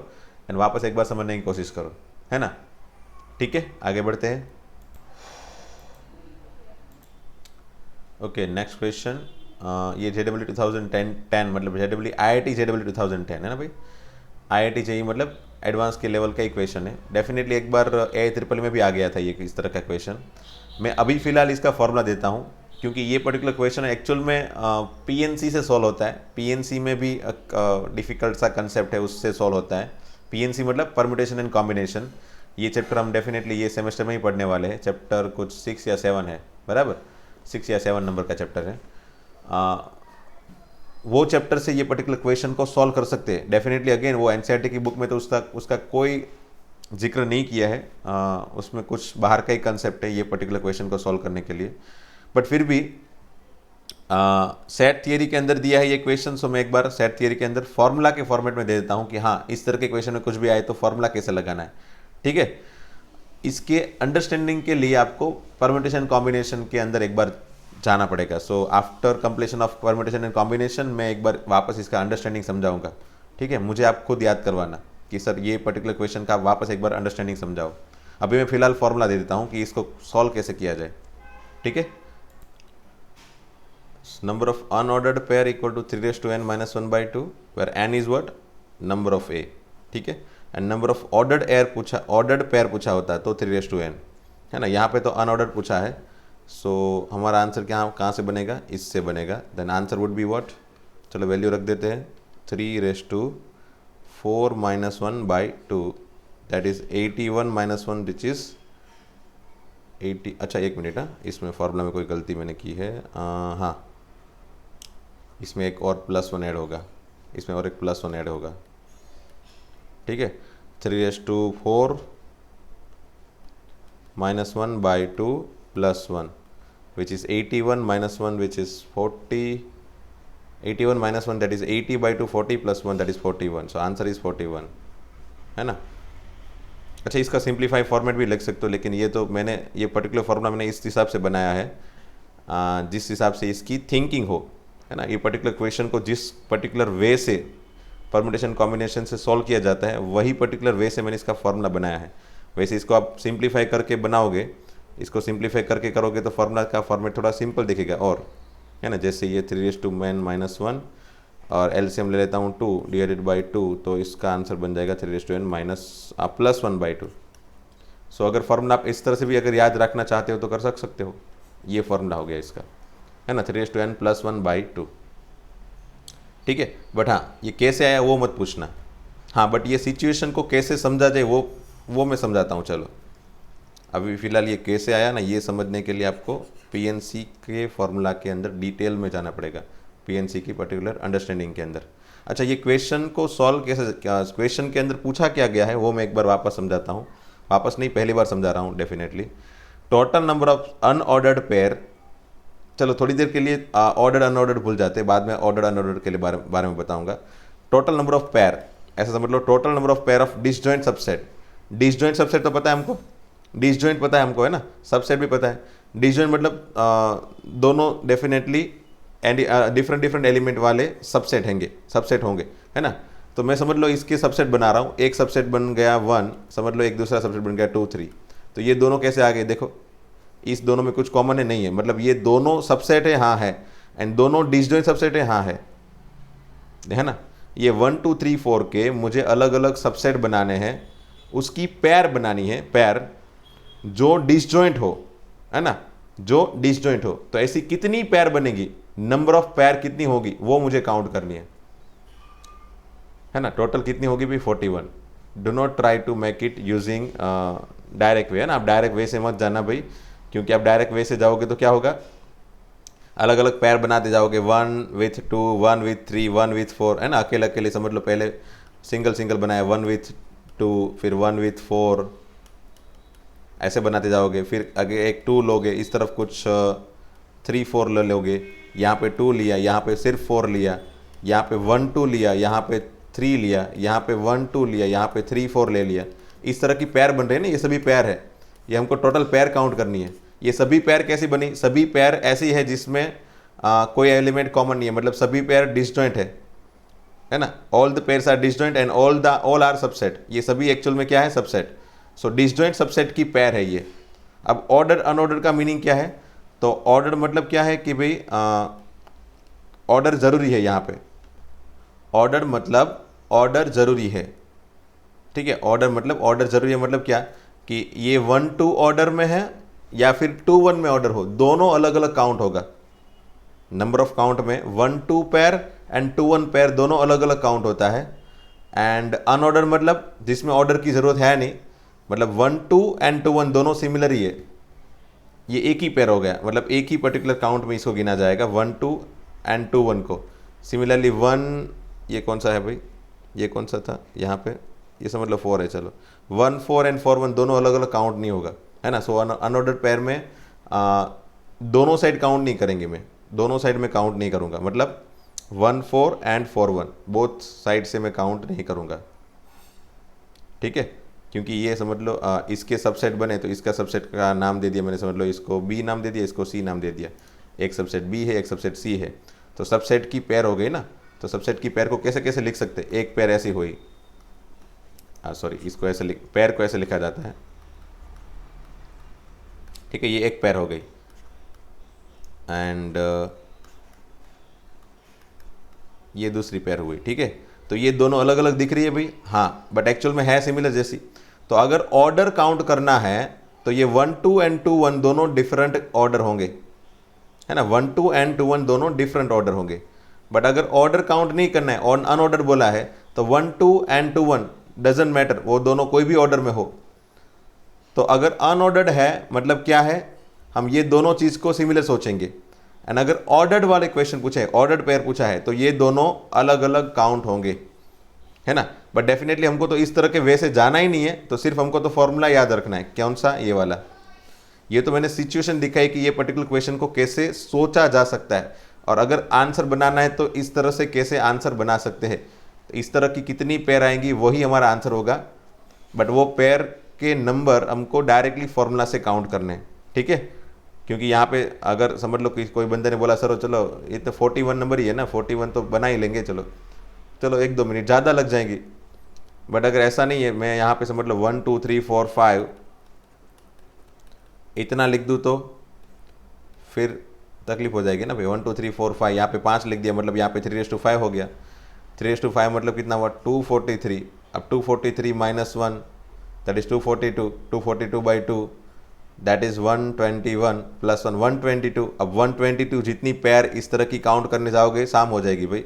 एंड वापस एक बार समझने की कोशिश करो, है ना। ठीक है, आगे बढ़ते हैं। ओके, नेक्स्ट क्वेश्चन, ये JEE 2010 मतलब IIT JEE 2010 है ना भाई। IIT JEE मतलब एडवांस के लेवल का इक्वेशन है। डेफिनेटली एक बार AIEEE में भी आ गया था ये इस तरह का क्वेश्चन। मैं अभी फ़िलहाल इसका फॉर्मूला देता हूँ, क्योंकि ये पर्टिकुलर क्वेश्चन एक्चुअल में PNC से सॉल्व होता है। PNC में भी डिफ़िकल्ट सा कंसेप्ट है, उससे सॉल्व होता है। PNC मतलब परम्यूटेशन एंड कॉम्बिनेशन। ये चैप्टर हम डेफिनेटली ये सेमेस्टर में ही पढ़ने वाले हैं। चैप्टर कुछ 6 या 7 है, बराबर 6 या 7 नंबर का चैप्टर है। वो चैप्टर से ये पर्टिकुलर क्वेश्चन को सॉल्व कर सकते हैं डेफिनेटली। अगेन वो NCERT की बुक में तो उसका कोई जिक्र नहीं किया है, उसमें कुछ बाहर का ही कंसेप्ट है ये पर्टिकुलर क्वेश्चन को सॉल्व करने के लिए। बट फिर भी सेट थियरी के अंदर दिया है ये क्वेश्चन, सो मैं एक बार सेट थियरी के अंदर फॉर्मूला के फॉर्मेट में दे देता हूँ कि हाँ इस तरह के क्वेश्चन में कुछ भी आए तो फॉर्मूला कैसे लगाना है, ठीक है। इसके अंडरस्टैंडिंग के लिए आपको परम्यूटेशन कॉम्बिनेशन के अंदर एक बार जाना पड़ेगा। So after completion of permutation and combination मैं एक बार वापस इसका अंडरस्टैंडिंग समझाऊंगा, ठीक है। मुझे आप खुद याद करवाना कि सर ये पर्टिकुलर क्वेश्चन का वापस एक बार अंडरस्टैंडिंग समझाओ। अभी मैं फिलहाल फॉर्मूला दे देता हूँ कि इसको सॉल्व कैसे किया जाए, ठीक है। Number of unordered pair equal to 3n-1/2 where n is what, number of a, ठीक है। And number of ordered pair पूछा होता है तो 3n, है ना। यहाँ पे तो अनऑर्डर्ड पूछा है, सो हमारा आंसर कहाँ से बनेगा, इससे बनेगा। Then answer would be what, चलो वैल्यू रख देते हैं 3⁻4-1/2 दैट इज 81-1 विच इज 80। अच्छा एक मिनट, इसमें फॉर्मूला में कोई गलती मैंने की है, हाँ इसमें एक और +1 ऐड होगा, इसमें और एक +1 ऐड होगा, ठीक है। 3⁻4-1/2 +1 which is 81 minus 1 which is 40, 81 minus 1 that is 80 by 2, 40 plus 1 that is 41, so answer is 41, है ना। अच्छा, इसका सिंप्लीफाई फॉर्मेट भी लिख सकते हो, लेकिन ये तो मैंने ये पर्टिकुलर फॉर्मूला मैंने इस हिसाब से बनाया है जिस हिसाब से इसकी थिंकिंग हो, है ना। ये पर्टिकुलर क्वेश्चन को जिस पर्टिकुलर वे से परमुटेशन कॉम्बिनेशन से सॉल्व किया जाता है वही पर्टिकुलर वे से मैंने इसका फॉर्मूला बनाया है। वैसे इसको आप सिंप्लीफाई करके बनाओगे, इसको सिंप्लीफाई करके करोगे तो फॉर्मूला का फॉर्मेट थोड़ा सिंपल दिखेगा, और है ना। जैसे ये 3n-1 और एलसीएम ले लेता हूँ 2 डिवाइडेड बाई 2, तो इसका आंसर बन जाएगा 3n-+1/2। सो अगर फॉर्मूला आप इस तरह से भी अगर याद रखना चाहते हो तो कर सकते हो। ये फॉर्मूला हो गया इसका, है ना, 3n+1/2, ठीक है। बट हाँ, ये कैसे आया वो मत पूछना, हाँ, बट ये सिचुएशन को कैसे समझा जाए वो मैं समझाता हूँ। चलो अभी फ़िलहाल ये कैसे आया ना, ये समझने के लिए आपको पीएनसी के फॉर्मूला के अंदर डिटेल में जाना पड़ेगा, पीएनसी की पर्टिकुलर अंडरस्टैंडिंग के अंदर। अच्छा, ये क्वेश्चन को सॉल्व कैसे, क्वेश्चन के अंदर पूछा क्या गया है वो मैं एक बार वापस समझाता हूँ, वापस नहीं पहली बार समझा रहा हूँ definitely. Total number of unordered pair, चलो थोड़ी देर के लिए ऑर्डर्ड अनऑर्डर्ड भूल जाते हैं, बाद में ऑर्डर्ड अनऑर्डर्ड के लिए बारे में बताऊंगा। टोटल नंबर ऑफ पेयर, ऐसा समझ लो total number of pair of disjoint subset. Disjoint subset तो पता है हमको, डिसजॉइंट पता है हमको, है ना, सबसेट भी पता है। डिसजॉइंट मतलब दोनों डेफिनेटली डिफरेंट एलिमेंट वाले सबसेट होंगे, है ना। तो मैं समझ लो इसके सबसेट बना रहा हूँ, एक सबसेट बन गया 1, समझ लो एक दूसरा सबसेट बन गया 2, 3। तो ये दोनों कैसे आ गए, देखो इस दोनों में कुछ कॉमन है, नहीं है, मतलब ये दोनों सबसेट है, हाँ है, एंड दोनों डिसजॉइंट सबसेट है, हाँ है ना। ये 1 2 3 4 के मुझे अलग अलग सबसेट बनाने हैं, उसकी पेयर बनानी है, पेयर जो डिसजॉइंट हो, है ना, जो डिसजॉइंट हो। तो ऐसी कितनी पेयर बनेगी, नंबर ऑफ पेयर कितनी होगी वो मुझे काउंट करनी है ना। टोटल कितनी होगी भी 41। Do not try to make it using direct way, है ना। आप डायरेक्ट वे से मत जाना भाई, क्योंकि आप डायरेक्ट वे से जाओगे तो क्या होगा, अलग अलग पेयर बनाते जाओगे, 1 with 2, 1 with 3, 1 with 4, है ना। अकेले अकेले समझ लो, पहले सिंगल बनाया 1 with 2, फिर 1 with 4, ऐसे बनाते जाओगे। फिर आगे एक 2 लोगे, इस तरफ कुछ 3 4 ले लोगे, यहाँ पे 2 लिया, यहाँ पे सिर्फ 4 लिया, यहाँ पे 1 2 लिया, यहाँ पे 3 लिया, यहाँ पे 1 2 लिया, यहाँ पे 3 4 ले लिया। इस तरह की पेयर बन रही है ना, ये सभी पेयर है, ये हमको टोटल पेयर काउंट करनी है। ये सभी पेयर कैसी बनी, सभी पेयर ऐसी है जिसमें कोई एलिमेंट कॉमन नहीं है, मतलब सभी पेयर डिसजॉइंट है ना। All the pairs are disjoint and all are subset, ये सभी एक्चुअल में क्या है, सबसेट। सो डिसजॉइंट सबसेट की पेयर है ये। अब ऑर्डर अनऑर्डर का मीनिंग क्या है, तो ऑर्डर मतलब क्या है कि भाई ऑर्डर जरूरी है, यहाँ पे ऑर्डर मतलब ऑर्डर जरूरी है, ठीक है। ऑर्डर मतलब ऑर्डर जरूरी है, मतलब क्या कि ये 1 2 ऑर्डर में है या फिर 2 1 में ऑर्डर हो, दोनों अलग अलग काउंट होगा। नंबर ऑफ काउंट में 1 2 पेयर एंड 2 1 पेयर दोनों अलग अलग काउंट होता है। एंड अनऑर्डर मतलब जिसमें ऑर्डर की जरूरत है नहीं, मतलब 1 2 एंड 2 1 दोनों सिमिलर ही है, ये एक ही पेयर हो गया, मतलब एक ही पर्टिकुलर काउंट में इसको गिना जाएगा 1 2 एंड 2 1 को। सिमिलरली 1, ये कौन सा है भाई, ये कौन सा था यहाँ पे, ये समझ लो 4 है, चलो 1 4 एंड 4 1 दोनों अलग अलग काउंट नहीं होगा, है ना। सो अनऑर्डर पेयर में दोनों साइड काउंट नहीं करेंगे, मैं दोनों साइड में काउंट नहीं करूँगा, मतलब 1 4 एंड 4 1 बोथ साइड से मैं काउंट नहीं करूँगा, ठीक है। क्योंकि ये समझ लो इसके सबसेट बने तो इसका सबसेट का नाम दे दिया मैंने, समझ लो इसको बी नाम दे दिया, इसको सी नाम दे दिया, एक सबसेट बी है एक सबसेट सी है, तो सबसेट की पेयर हो गई ना। तो सबसेट की पेयर को कैसे कैसे लिख सकते, एक पेयर ऐसी हुई, सॉरी इसको ऐसे पेयर को ऐसे लिखा जाता है, ठीक है। ये एक पेयर हो गई एंड ये दूसरी पेयर हुई, ठीक है। तो ये दोनों अलग अलग दिख रही है भाई, हाँ, बट एक्चुअल में है सिमिलर जैसी। तो अगर ऑर्डर काउंट करना है तो ये 1 2 एंड 2 1 दोनों डिफरेंट ऑर्डर होंगे, है ना। 1 2 एंड 2 1 दोनों डिफरेंट ऑर्डर होंगे। बट अगर ऑर्डर काउंट नहीं करना है और अनऑर्डर बोला है तो 1 2 एंड 2 1 डजेंट मैटर, वो दोनों कोई भी ऑर्डर में हो। तो अगर अनऑर्डर्ड है मतलब क्या है, हम ये दोनों चीज़ को सिमिलर सोचेंगे। एंड अगर ऑर्डर्ड वाले क्वेश्चन पूछे, ऑर्डर्ड पेयर पूछा है, तो ये दोनों अलग अलग काउंट होंगे, है ना। बट डेफिनेटली हमको तो इस तरह के वे से जाना ही नहीं है, तो सिर्फ हमको तो फॉर्मूला याद रखना है, कौन सा, ये वाला। ये तो मैंने सिचुएशन दिखाई कि ये पर्टिकुलर क्वेश्चन को कैसे सोचा जा सकता है, और अगर आंसर बनाना है तो इस तरह से कैसे आंसर बना सकते हैं। तो इस तरह की कितनी पेयर आएंगी वही हमारा आंसर होगा, बट वो पेयर के नंबर हमको डायरेक्टली फॉर्मूला से काउंट करने हैं, ठीक है। क्योंकि यहाँ पे अगर समझ लो कि कोई बंदे ने बोला सर चलो ये तो 41 नंबर ही है ना, 41 तो बना ही लेंगे, चलो चलो 1-2 मिनट ज़्यादा लग जाएंगी, बट अगर ऐसा नहीं है, मैं यहाँ पे समझ लो 1 2 3 4 5 इतना लिख दूँ तो फिर तकलीफ हो जाएगी ना भाई। 1 2 3 4 5 यहाँ पे 5 लिख दिया, मतलब यहाँ पे 3:5 हो गया। 3:5 मतलब कितना हुआ 243। अब 243 minus 1 that is 242, 242/2 that is 121 plus 1 122। अब 122 जितनी पेयर इस तरह की काउंट करने जाओगे शाम हो जाएगी भाई,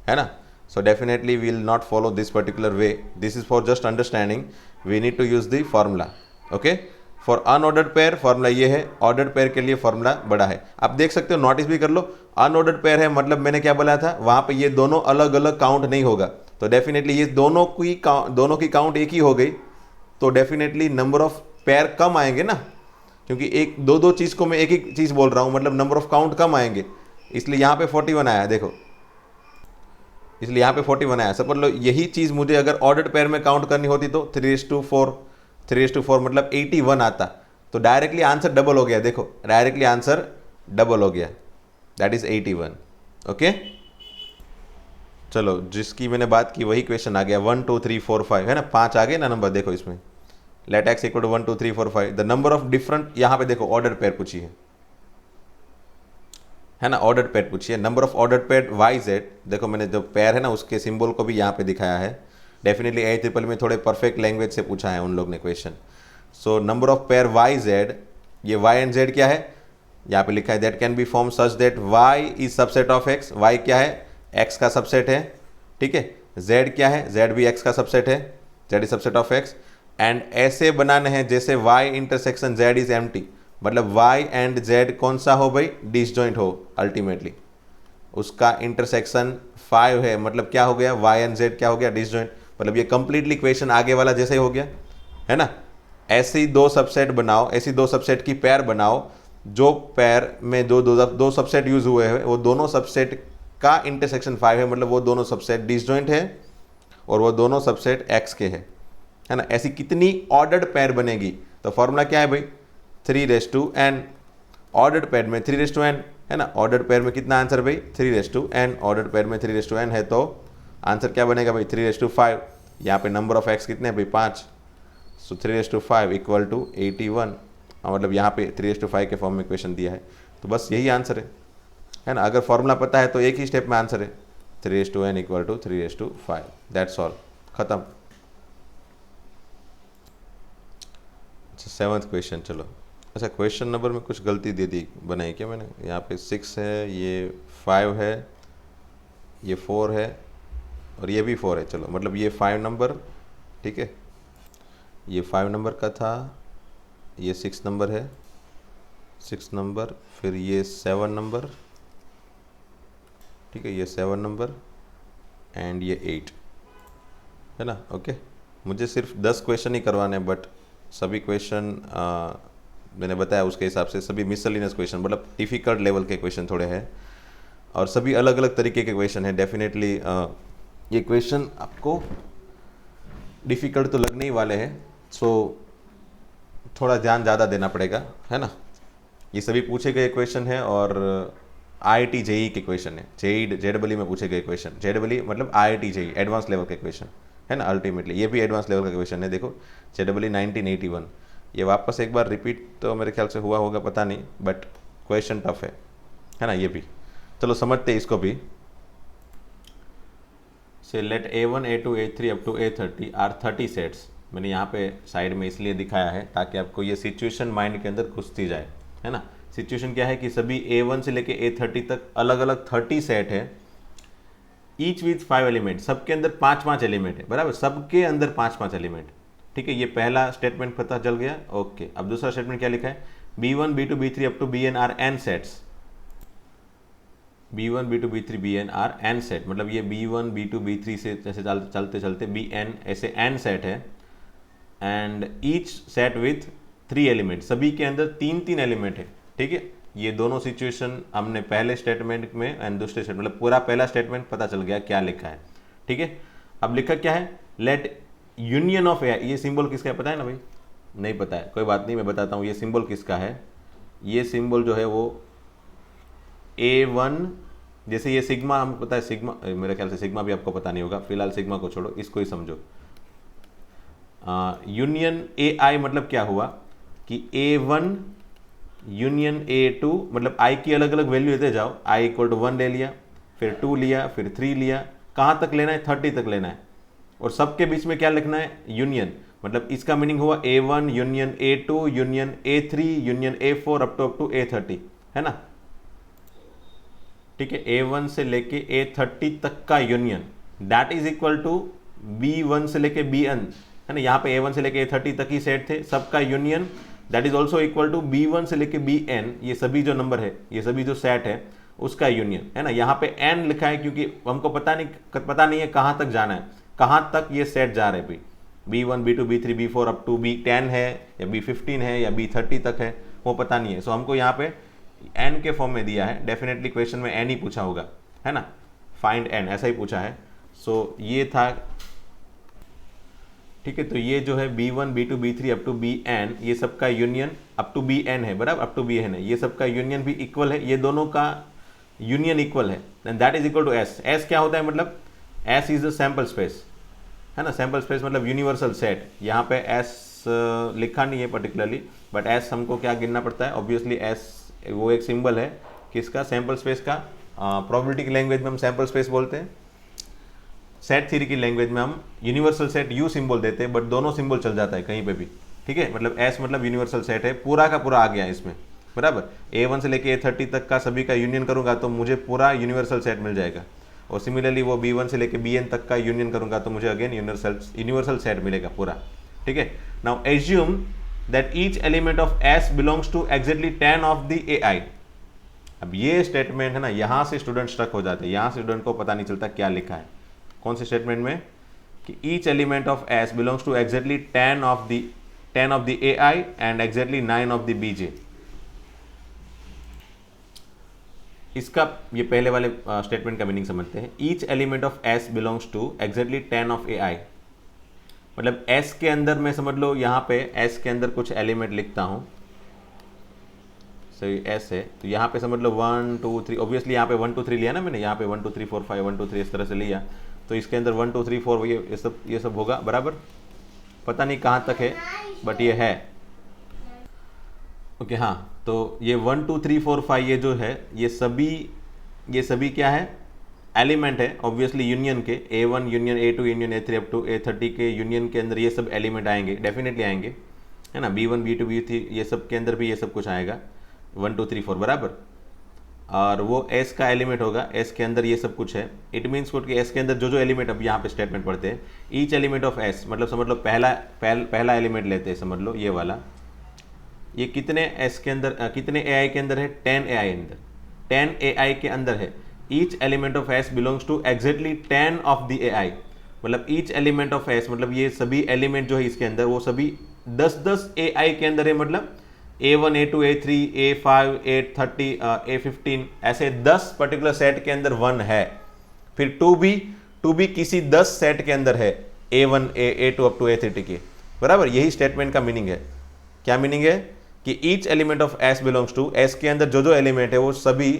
है ना। So definitely we will not follow this particular way, this is for just understanding, we need to use the formula. Okay, for unordered pair formula ये है, ऑर्डर्ड पेयर के लिए फॉर्मूला बड़ा है। आप देख सकते हो, नोटिस भी कर लो, अनऑर्डर्ड पेयर है मतलब मैंने क्या बोला था, वहां पे ये दोनों अलग अलग काउंट नहीं होगा, तो डेफिनेटली ये दोनों की काउंट एक ही हो गई, तो डेफिनेटली नंबर ऑफ पेयर कम आएंगे ना, क्योंकि एक दो चीज को मैं एक ही चीज बोल रहा हूं, मतलब नंबर ऑफ काउंट कम आएंगे, इसलिए यहां पे 41 आया, देखो इसलिए यहां पे 41 आया। सपोज लो यही चीज मुझे अगर ऑर्डर्ड पेयर में काउंट करनी होती तो 3:4 मतलब 81 आता, तो डायरेक्टली आंसर डबल हो गया, देखो डायरेक्टली आंसर डबल हो गया, दैट इज 81। ओके, चलो जिसकी मैंने बात की वही क्वेश्चन आ गया, 1 2 3 4 5 है ना, 5 आ गए ना नंबर, देखो इसमें let x equal to 1 2 3 4 5 the number of different, यहाँ पे देखो ऑर्डर पेयर पूछी है ना, ऑर्डर पेयर पूछी है, number of order pair YZ, देखो मैंने जो पेयर है ना उसके सिंबल को भी यहाँ पे दिखाया है। डेफिनेटली AIEEE में थोड़े परफेक्ट लैंग्वेज से पूछा है उन लोग ने question. So number of pair YZ, ये Y एंड Z क्या है, यहाँ पे लिखा है that can be form such that Y is subset of X, Y क्या है X का सबसेट है, ठीक है। Z क्या है, Z भी X का सबसेट है, Z is subset of X, and ऐसे बनाने हैं जैसे Y intersection Z is empty, मतलब Y एंड Z कौन सा हो भाई, डिसजॉइंट हो, अल्टीमेटली उसका इंटरसेक्शन 5 है, मतलब क्या हो गया Y एंड Z क्या हो गया, डिसजॉइंट, मतलब ये कंप्लीटली इक्वेशन आगे वाला जैसे ही हो गया, है ना। ऐसी दो सबसेट बनाओ, ऐसी दो सबसेट की पेयर बनाओ, जो पेयर में दो सबसेट यूज हुए हैं वो दोनों सबसेट का इंटरसेक्शन 5 है, मतलब वो दोनों सबसेट डिसजॉइंट है और वो दोनों सबसेट X के है ना। ऐसी कितनी ऑर्डर्ड पेयर बनेगी, तो फॉर्मूला क्या है भाई 3:n, ऑर्डर्ड पेयर में 3:n है ना, ऑर्डर्ड पेयर में कितना आंसर भाई 3:n, ऑर्डर्ड पेयर में 3:n है, तो आंसर क्या बनेगा भाई 3:5। यहाँ पे नंबर ऑफ एक्स कितने भाई 5, सो 3:5 इक्वल टू 81, मतलब यहाँ पे 3:5 के फॉर्म में क्वेश्चन दिया है, तो बस यही आंसर है ना। अगर फॉर्मूला पता है तो एक ही स्टेप में आंसर है, 3:n equal to 3:5, that's all, खत्म। अच्छा 7th क्वेश्चन, चलो अच्छा क्वेश्चन नंबर में कुछ गलती दे दी बनाई क्या मैंने, यहाँ पे 6 है, ये 5 है, ये 4 है और ये भी 4 है, चलो मतलब ये 5 नंबर, ठीक है, ये 5 नंबर का था, ये 6 नंबर है, 6 नंबर, फिर ये 7 नंबर, ठीक है, ये 7 नंबर एंड ये 8 है ना। ओके, मुझे सिर्फ 10 क्वेश्चन ही करवाने हैं, बट सभी क्वेश्चन मैंने बताया उसके हिसाब से सभी मिसलिनियस क्वेश्चन, मतलब डिफ़िकल्ट लेवल के क्वेश्चन थोड़े हैं और सभी अलग अलग तरीके के क्वेश्चन हैं। डेफिनेटली ये क्वेश्चन आपको डिफ़िकल्ट तो लगने ही वाले हैं, सो थोड़ा ध्यान ज़्यादा देना पड़ेगा, है ना। ये सभी पूछे गए क्वेश्चन है और IIT JEE के क्वेश्चन है, JEE में पूछे गए क्वेश्चन, JEE मतलब IIT JEE एडवांस लेवल के क्वेश्चन है ना। अल्टीमेटली ये भी एडवांस लेवल का क्वेश्चन है, देखो JEE 1981, ये वापस एक बार रिपीट तो मेरे ख्याल से हुआ होगा, पता नहीं, बट क्वेश्चन टफ है ना ये भी। चलो समझते हैं इसको भी। से let A1 A2 A3 up to A30 are 30 sets, मैंने यहाँ पे साइड में इसलिए दिखाया है ताकि आपको ये सिचुएशन माइंड के अंदर घुसती जाए, है ना। सिचुएशन क्या है कि सभी A1 से लेके A30 तक अलग अलग 30 सेट है, ईच विथ 5 एलिमेंट, सबके अंदर 5-5 एलिमेंट है, बराबर, सबके अंदर 5-5 एलिमेंट, ठीक है। ये पहला स्टेटमेंट पता चल गया, ओके। अब दूसरा स्टेटमेंट क्या लिखा है, B1 B2 B3 up to Bn are n sets, B1 B2 B3 Bn are n set, मतलब ये B1 B2 B3 से जैसे चलते चलते Bn ऐसे n सेट है, and each set with 3 element, सभी के अंदर 3 एलिमेंट है, ठीक है। ये दोनों सिचुएशन हमने पहले स्टेटमेंट में एंड दूसरे स्टेटमेंट, मतलब पूरा पहला स्टेटमेंट पता चल गया क्या लिखा है, ठीक है। अब लिखा क्या है, लेट यूनियन ऑफ ए, ये सिंबल किसका है पता है ना भाई? नहीं पता है, कोई बात नहीं, मैं बताता हूँ ये सिंबल किसका है। ये सिंबल जो है वो A1, जैसे ये सिग्मा हमको पता है, सिग्मा मेरे ख्याल से सिग्मा भी आपको पता नहीं होगा, फिलहाल सिग्मा को छोड़ो, इसको ही समझो। यूनियन AI मतलब क्या हुआ कि A1 यूनियन A2, मतलब I की अलग अलग वैल्यू लेते जाओ, I इक्वल टू 1 ले लिया, फिर 2 लिया, फिर 3 लिया, कहाँ तक लेना है? 30 तक लेना है, और सबके बीच में क्या लिखना है? यूनियन। मतलब इसका मीनिंग हुआ A1 union A2 union A3 union A4 up to A30, है ना, ठीक है। A1 से लेके A30 तक का union, that is equal to B1 से लेके Bn, है ना। यहाँ पे A1 से लेके A30 तक ही सेट थे, सबका union that is also equal to B1 से लेके Bn, ये सभी जो नंबर है, ये सभी जो सेट है उसका यूनियन, है ना। यहाँ पे n लिखा है क्योंकि हमको पता नहीं है कहाँ तक जाना है, कहाँ तक ये सेट जा रहे हैं। B1 B2 B3 B4 up to B10 है या B15 है या B30 तक है, वो पता नहीं है। सो हमको यहाँ पे n के फॉर्म में दिया है, डेफिनेटली क्वेश्चन में n ही पूछा होगा, है ना, फाइंड n ऐसा ही पूछा है। सो ये था, ठीक है। तो ये जो है B1 B2 B3 up to Bn, ये सबका यूनियन अप टू Bn है, बराबर, अप टू Bn है, ये सबका यूनियन भी इक्वल है, ये दोनों का यूनियन इक्वल है, and that is equal to S। S क्या होता है? मतलब S is the sample space, है ना। सैंपल स्पेस मतलब यूनिवर्सल सेट। यहाँ पे S लिखा नहीं है पर्टिकुलरली, बट S हमको क्या गिनना पड़ता है? ऑब्वियसली S वो एक सिंबल है किसका? सैंपल स्पेस का। प्रोबेबिलिटी की लैंग्वेज में हम सैंपल स्पेस बोलते हैं, सेट थ्योरी की लैंग्वेज में हम यूनिवर्सल सेट U सिंबल देते हैं, बट दोनों सिंबल चल जाता है कहीं पे भी, ठीक है। मतलब S मतलब यूनिवर्सल सेट है, पूरा का पूरा आ गया इसमें, बराबर। A1 से लेके A30 तक का सभी का यूनियन करूंगा तो मुझे पूरा यूनिवर्सल सेट मिल जाएगा, और सिमिलरली वो B1 से लेके Bn तक का यूनियन करूंगा तो मुझे अगेन यूनिवर्सल सेट मिलेगा पूरा, ठीक है। Now assume that each element of S belongs to exactly 10 of the AI। अब ये स्टेटमेंट है ना, यहां से स्टूडेंट स्ट्रक हो जाते हैं, यहां से स्टूडेंट को पता नहीं चलता क्या लिखा है, कौन से स्टेटमेंट में, कि each element of S belongs to exactly 10 of the AI and exactly 9 of the BJ। इसका ये पहले वाले स्टेटमेंट का मीनिंग समझते हैं। Each element of S belongs to exactly 10 of AI, मतलब S के अंदर में समझ लो, यहाँ पे S के अंदर कुछ एलिमेंट लिखता हूँ, सही S है, तो यहाँ पे समझ लो 1 2 3, ऑब्वियसली यहाँ पे 1 2 3 लिया ना मैंने, यहाँ पे 1 2 3 4 5 1 2 3 इस तरह से लिया, तो इसके अंदर 1 2 3 4 ये सब होगा, बराबर। पता नहीं कहाँ तक है बट ये है, ओके। हाँ, तो ये 1 2 3 4 5 ये जो है, ये सभी क्या है? एलिमेंट है, ऑब्वियसली यूनियन के। A1 union A2 union A3 up to A30 के यूनियन के अंदर ये सब एलिमेंट आएंगे, डेफिनेटली आएंगे, है ना। B1 B2 B3 ये सब के अंदर भी ये सब कुछ आएगा, 1 2 3 4, बराबर। और वो S का एलिमेंट होगा, S के अंदर ये सब कुछ है। इट मीन्स कि S के अंदर जो एलिमेंट अब यहाँ पे स्टेटमेंट पढ़ते हैं, ईच एलिमेंट ऑफ S, मतलब समझ लो पहला एलिमेंट लेते हैं, समझ लो ये वाला, ये कितने S के अंदर, कितने AI के अंदर है? 10 AI अंदर, 10 AI के अंदर है। Each element of S belongs to exactly 10 of the AI, मतलब ईच एलिमेंट ऑफ S मतलब ये सभी एलिमेंट जो है इसके अंदर, वो सभी 10 AI के अंदर है, मतलब A1 A2 A3 A5 A30 A15 ऐसे 10 पर्टिकुलर सेट के अंदर 1 है। फिर 2B किसी 10 सेट के अंदर है, A1 A2 up to A30 के, बराबर। यही स्टेटमेंट का मीनिंग है। क्या मीनिंग है? कि each element of S belongs to, S के अंदर जो एलिमेंट है वो सभी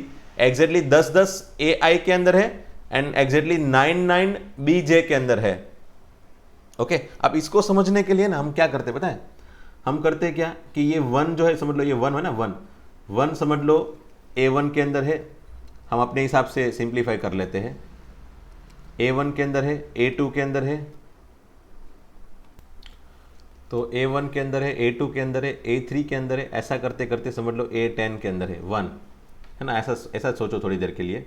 एग्जैक्टली 10 AI के अंदर है एंड एग्जैक्टली 9 BJ के अंदर है, ओके। अब इसको समझने के लिए ना हम क्या करते पता है? हम करते क्या कि ये 1 जो है, समझ लो ये 1 है ना, 1 समझ लो A1 के अंदर है, हम अपने हिसाब से सिंप्लीफाई कर लेते हैं। A1 के अंदर है, A2 के अंदर है, तो A1 के अंदर है, A2 के अंदर है, A3 के अंदर है, ऐसा करते करते समझ लो A10 के अंदर है 1, है ना। ऐसा सोचो थोड़ी देर के लिए।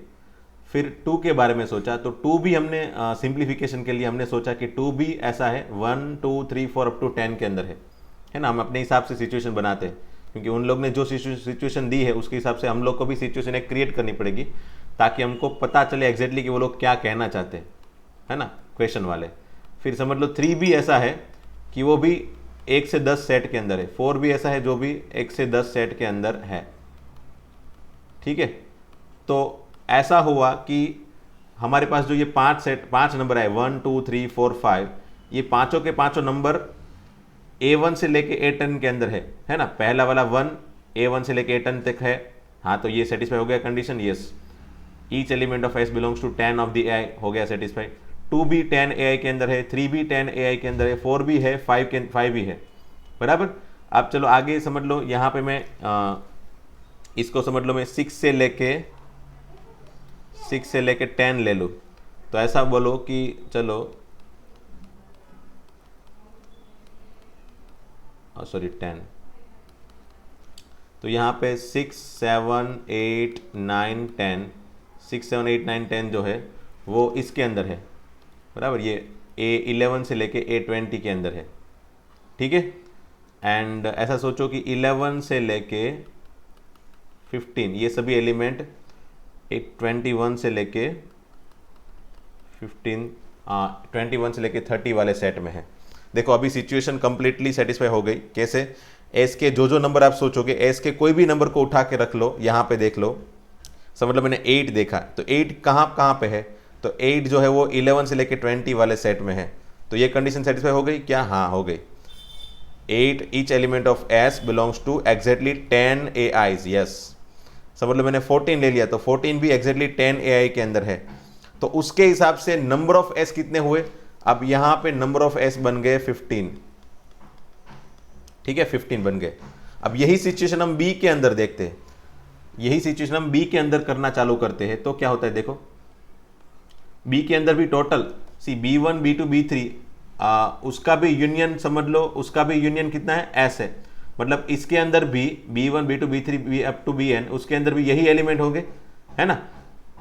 फिर 2 के बारे में सोचा, तो 2 भी हमने सिंप्लीफिकेशन के लिए हमने सोचा कि 2 भी ऐसा है 1 2 3 4 अप टू 10 के अंदर है ना। हम अपने हिसाब से सिचुएशन बनाते हैं, क्योंकि उन लोग ने जो सिचुएशन दी है उसके हिसाब से हम लोग को भी सिचुएशन एक क्रिएट करनी पड़ेगी, ताकि हमको पता चले एग्जैक्टली कि वो लोग क्या कहना चाहते हैं, है ना, क्वेश्चन वाले। फिर समझ लो 3 भी ऐसा है कि वो भी 1 से 10 सेट के अंदर है, 4 भी ऐसा है जो भी 1 से 10 सेट के अंदर है। ठीक है, तो ऐसा हुआ कि हमारे पास जो ये 5 नंबर है 1 2 3 4 5, ये पांचों के पांचों नंबर A1 से लेके A10 के अंदर है ना। पहला वाला 1 A1 से लेके A10 तक है। हाँ, तो ये सेटिस्फाई हो गया condition, yes. Each element of S belongs to 10 of the AI, हो गया सेटिस्फाई। 2 भी 10 AI के अंदर है, 3 भी 10 AI के अंदर है, 4 भी है, 5 भी है, बराबर। अब चलो आगे समझ लो, यहाँ पे मैं इसको समझ लो मैं 6 से लेके 10 ले लो। तो ऐसा बोलो कि चलो सॉरी 10, तो यहाँ पे 6 7 8 9 10, 6 7 8 9 10 जो है वो इसके अंदर है, बराबर। ये A11 से लेके A20 के अंदर है, ठीक है। एंड ऐसा सोचो कि 11 से लेके 15 ये सभी एलिमेंट 21 से लेके 15 21 से लेके 30 वाले सेट में है। देखो अभी सिचुएशन कंप्लीटली सेटिस्फाई हो गई। कैसे? एस के जो नंबर आप सोचोगे, एस के कोई भी नंबर को उठा के रख लो, यहाँ पे देख लो। समझ लो मैंने 8 देखा, तो 8 कहाँ पे है? तो 8 जो है वो 11 से लेके 20 वाले सेट में है। तो ये कंडीशन सेटिस्फाई हो गई क्या? हाँ, हो गई। 8 each element of S belongs to exactly 10 AIs, yes. समझ लो मैंने 14 ले लिया, तो 14 भी एग्जैक्टली 10 AI के अंदर है। तो उसके हिसाब से नंबर ऑफ एस कितने हुए? अब यहां पे नंबर ऑफ एस बन गए 15, ठीक है, 15 बन गए। अब यही सिचुएशन हम बी के अंदर देखते हैं, यही सिचुएशन हम बी के अंदर करना चालू करते हैं, तो क्या होता है देखो। बी के अंदर भी टोटल B1 B2 B3 उसका भी यूनियन समझ लो, उसका भी यूनियन कितना है? एस है। मतलब इसके अंदर भी B1 B2 B3 up to Bn, उसके अंदर भी यही एलिमेंट होंगे, है ना,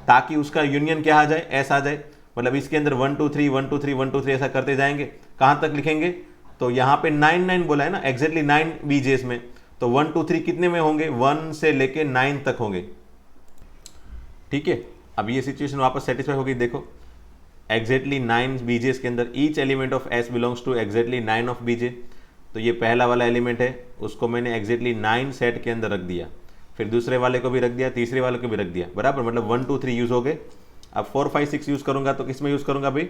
ताकि उसका यूनियन क्या आ जाए? एस आ जाए। मतलब इसके अंदर 1 2 3 1 2 3 1 2 3 ऐसा करते जाएंगे। कहां तक लिखेंगे? तो यहां पे 9 9 बोला है ना, एग्जैक्टली 9 बीजेस में। तो 1 2 3 कितने में होंगे? 1 से लेके 9 तक होंगे, ठीक है। अब ये सिचुएशन वापस सेटिस्फाई होगी। देखो एग्जैक्टली 9 बीजेस के अंदर each element of S belongs to exactly 9 of BJ. तो ये पहला वाला एलिमेंट है, उसको मैंने एग्जैक्टली 9 सेट के अंदर रख दिया, फिर दूसरे वाले को भी रख दिया, तीसरे वाले को भी रख दिया, बराबर। मतलब 1 2 3 यूज हो गए। अब 4 5 6 यूज करूंगा तो किस में यूज करूंगा भाई?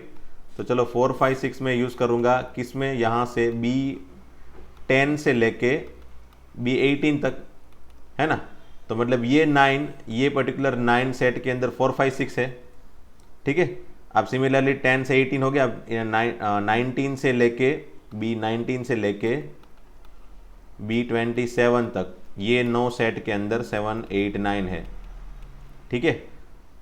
तो चलो 4 5 6 में यूज करूंगा, किस में? यहां से B10 से लेके B18 तक, है ना। तो मतलब ये 9, ये पर्टिकुलर 9 सेट के अंदर 4 5 6 है, ठीक है। अब सिमिलरली 10 से 18 हो गया। अब 19 से लेके B19 से लेके B27 तक ये 9 सेट के अंदर 7 8 9 है, ठीक है।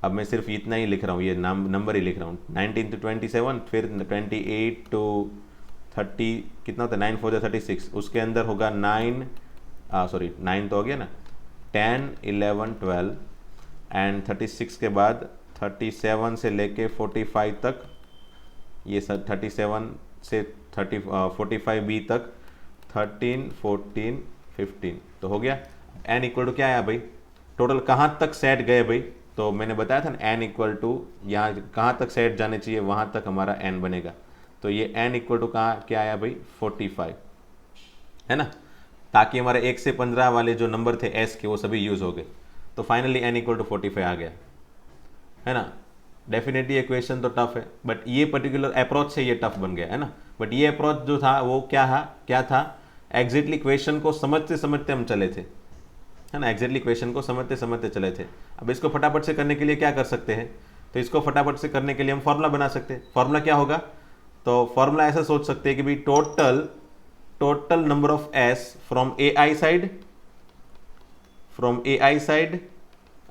अब मैं सिर्फ इतना ही लिख रहा हूँ, ये नंबर ही लिख रहा हूँ। 19 to 27, फिर 28 to 30 कितना होता है? 9 4 36, उसके अंदर होगा 9 तो हो गया ना, 10 11 12 एंड 36 के बाद 37 से लेके 45 तक, ये सब 37 से 45 B तक 13 14 15, तो हो गया। n इक्वल टू क्या आया भाई? टोटल कहाँ तक सेट गए भाई? तो मैंने बताया था ना n इक्वल टू यहाँ कहाँ तक सेट जाने चाहिए वहाँ तक हमारा n बनेगा। तो ये n इक्वल टू कहाँ क्या आया भाई? 45, है ना, ताकि हमारे 1 से 15 वाले जो नंबर थे s के वो सभी यूज हो गए। तो फाइनली n इक्वल टू 45 आ गया, है ना। डेफिनेटली ये क्वेश्चन तो टफ है, बट ये पर्टिकुलर अप्रोच से ये टफ बन गया, है ना। बट ये अप्रोच जो था वो क्या था? एग्जैक्टली क्वेश्चन को समझते समझते हम चले थे, है ना। एग्जैक्टली क्वेश्चन को समझते समझते चले थे। अब इसको फटाफट से करने के लिए क्या कर सकते हैं? तो इसको फटाफट से करने के लिए हम फॉर्मूला बना सकते हैं। फॉर्मूला क्या होगा? तो फॉर्मूला ऐसा सोच सकते हैं कि भाई total number of S from AI side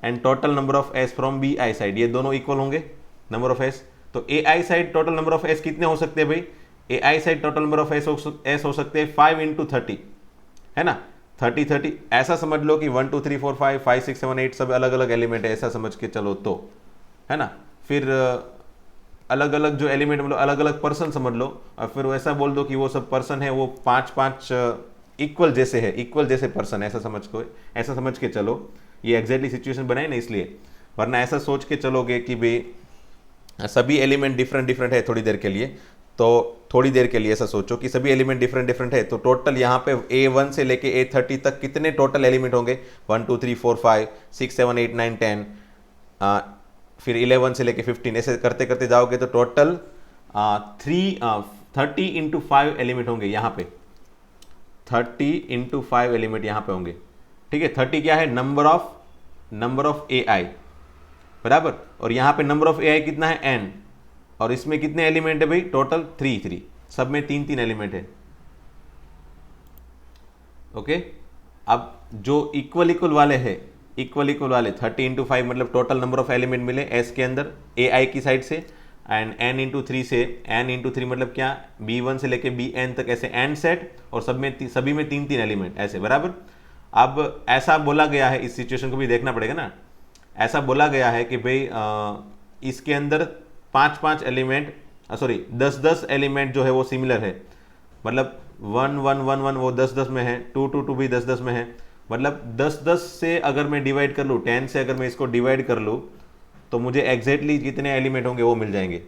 and total number of S from BI side, ये दोनों इक्वल होंगे नंबर ऑफ एस। तो AI side total number of S कितने हो सकते हैं भाई? AI side total number of S हो सकते हैं 5 into 30, है ना। 30 ऐसा समझ लो कि 1 2 3 4 5 5 6 7 8 सब अलग अलग एलिमेंट है, ऐसा समझ के चलो, तो है ना। फिर अलग अलग जो एलिमेंट मतलब अलग अलग पर्सन समझ लो, और फिर वैसा बोल दो कि वो सब पर्सन है वो 5 इक्वल जैसे है, इक्वल जैसे पर्सन, ऐसा समझ के चलो। ये एग्जैक्टली सिचुएशन बनाई ना इसलिए, वरना ऐसा सोच के चलोगे कि भाई सभी एलिमेंट डिफरेंट है थोड़ी देर के लिए, तो थोड़ी देर के लिए ऐसा सोचो कि सभी एलिमेंट डिफरेंट डिफरेंट है, तो टोटल यहाँ पे A1 से लेके A30 तक कितने टोटल एलिमेंट होंगे? 1 2 3 4 5 6 7 8 9 10, फिर 11 से लेके 15, ऐसे करते करते जाओगे तो टोटल 30 इंटू 5 एलिमेंट होंगे यहाँ पे, 30 इंटू 5 एलिमेंट यहाँ पे होंगे। ठीक है, 30 क्या है? नंबर ऑफ AI, बराबर। और यहाँ पे नंबर ऑफ AI कितना है? N। और इसमें कितने एलिमेंट है भाई? टोटल 3, सब में 3 एलिमेंट है। ओके, अब जो इक्वल वाले है, इक्वल वाले 30 इंटू 5 मतलब टोटल नंबर ऑफ एलिमेंट मिले S के अंदर AI की साइड से, एंड N इंटू 3 से, N इंटू 3 मतलब क्या? B1 से लेके BN तक, ऐसे एंड सेट, और सभी में 3 एलिमेंट ऐसे, बराबर। अब ऐसा बोला गया है, इस सिचुएशन को भी देखना पड़ेगा ना, ऐसा बोला गया है कि भाई इसके अंदर 5 एलिमेंट, सॉरी 10 एलिमेंट जो है वो सिमिलर है, मतलब 1 1 1 1 वो 10 में है, 2 2 2 भी 10 में है, मतलब 10 से अगर मैं डिवाइड कर लूँ, 10 से अगर मैं इसको डिवाइड कर लूँ तो मुझे एग्जैक्टली कितने एलिमेंट होंगे वो मिल जाएंगे,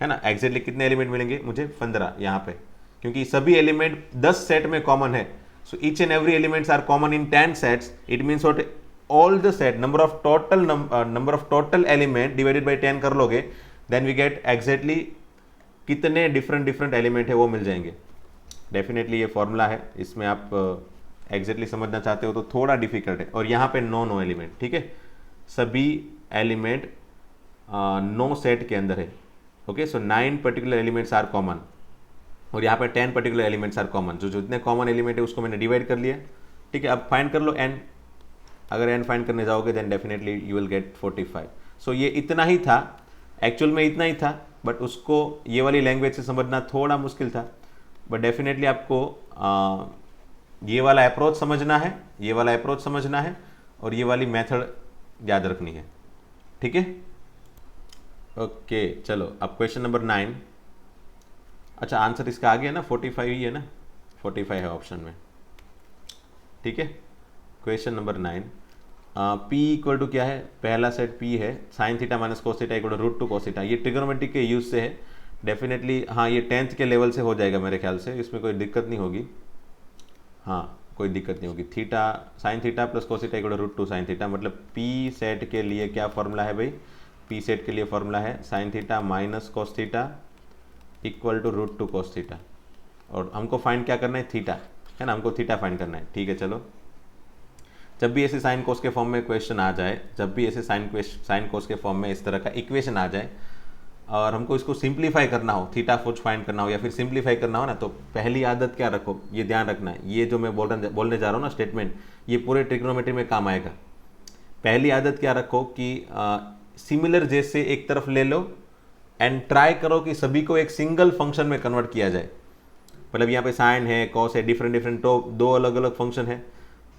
है ना। एग्जैक्टली कितने एलिमेंट मिलेंगे मुझे? 15 यहाँ पे, क्योंकि सभी एलिमेंट 10 सेट में कॉमन है। So each and every elements are common in 10 sets. It means what? All the set number of total element divided by 10 कर लोगे, देन वी गेट एग्जैक्टली कितने डिफरेंट एलिमेंट है वो मिल जाएंगे। डेफिनेटली ये formula है, इसमें आप एग्जैक्टली समझना चाहते हो तो थोड़ा डिफिकल्ट है। और यहाँ पे नो एलिमेंट, ठीक है, सभी एलिमेंट 9 सेट के अंदर है। Okay, so 9 particular elements are common, और यहाँ पे 10 पर्टिकुलर एलिमेंट्स आर कॉमन। जो जितने कॉमन एलिमेंट है उसको मैंने डिवाइड कर लिया, ठीक है। अब फाइंड कर लो n, अगर n फाइंड करने जाओगे then definitely you will get 45। सो ये इतना ही था, एक्चुअल में इतना ही था, बट उसको ये वाली लैंग्वेज से समझना थोड़ा मुश्किल था। बट डेफिनेटली आपको ये वाला अप्रोच समझना है, ये वाला अप्रोच समझना है, और ये वाली मेथड याद रखनी है, ठीक है। ओके चलो, अब क्वेश्चन नंबर 9। अच्छा, आंसर इसका आ गया ना, 45 ही है ना, 45 है ऑप्शन में, ठीक है। Question number 9, P equal to क्या है? पहला सेट P है sine theta minus cos theta equal to root two cos theta. ये ट्रिग्नोमेट्रिक के यूज से है, डेफिनेटली हाँ ये 10th के लेवल से हो जाएगा मेरे ख्याल से, इसमें कोई दिक्कत नहीं होगी, हाँ कोई दिक्कत नहीं होगी। Theta sine theta plus cos theta equal to root two sine theta, मतलब P सेट के लिए क्या फॉर्मूला है भाई? P सेट के लिए फॉर्मूला है sine theta minus cos theta equal to root two cos theta, और हमको फाइंड क्या करना है? थीटा, है ना, हमको थीटा फाइंड करना है, ठीक है। चलो, जब भी ऐसे साइन कोस के फॉर्म में क्वेश्चन आ जाए, जब भी ऐसे साइन कोस के फॉर्म में इस तरह का इक्वेशन आ जाए और हमको इसको सिंप्लीफाई करना हो, थीटा कुछ फाइंड करना हो या फिर सिंप्लीफाई करना हो ना, तो पहली आदत क्या रखो, ये ध्यान रखना है, ये जो मैं बोलने जा रहा हूँ ना स्टेटमेंट, ये पूरे ट्रिग्नोमेट्री में काम आएगा। पहली आदत क्या रखो कि सिमिलर जैसे एक तरफ ले लो एंड ट्राई करो कि सभी को एक सिंगल फंक्शन में कन्वर्ट किया जाए। मतलब यहाँ पे साइन है, कॉस है, डिफरेंट तो दो अलग अलग फंक्शन है,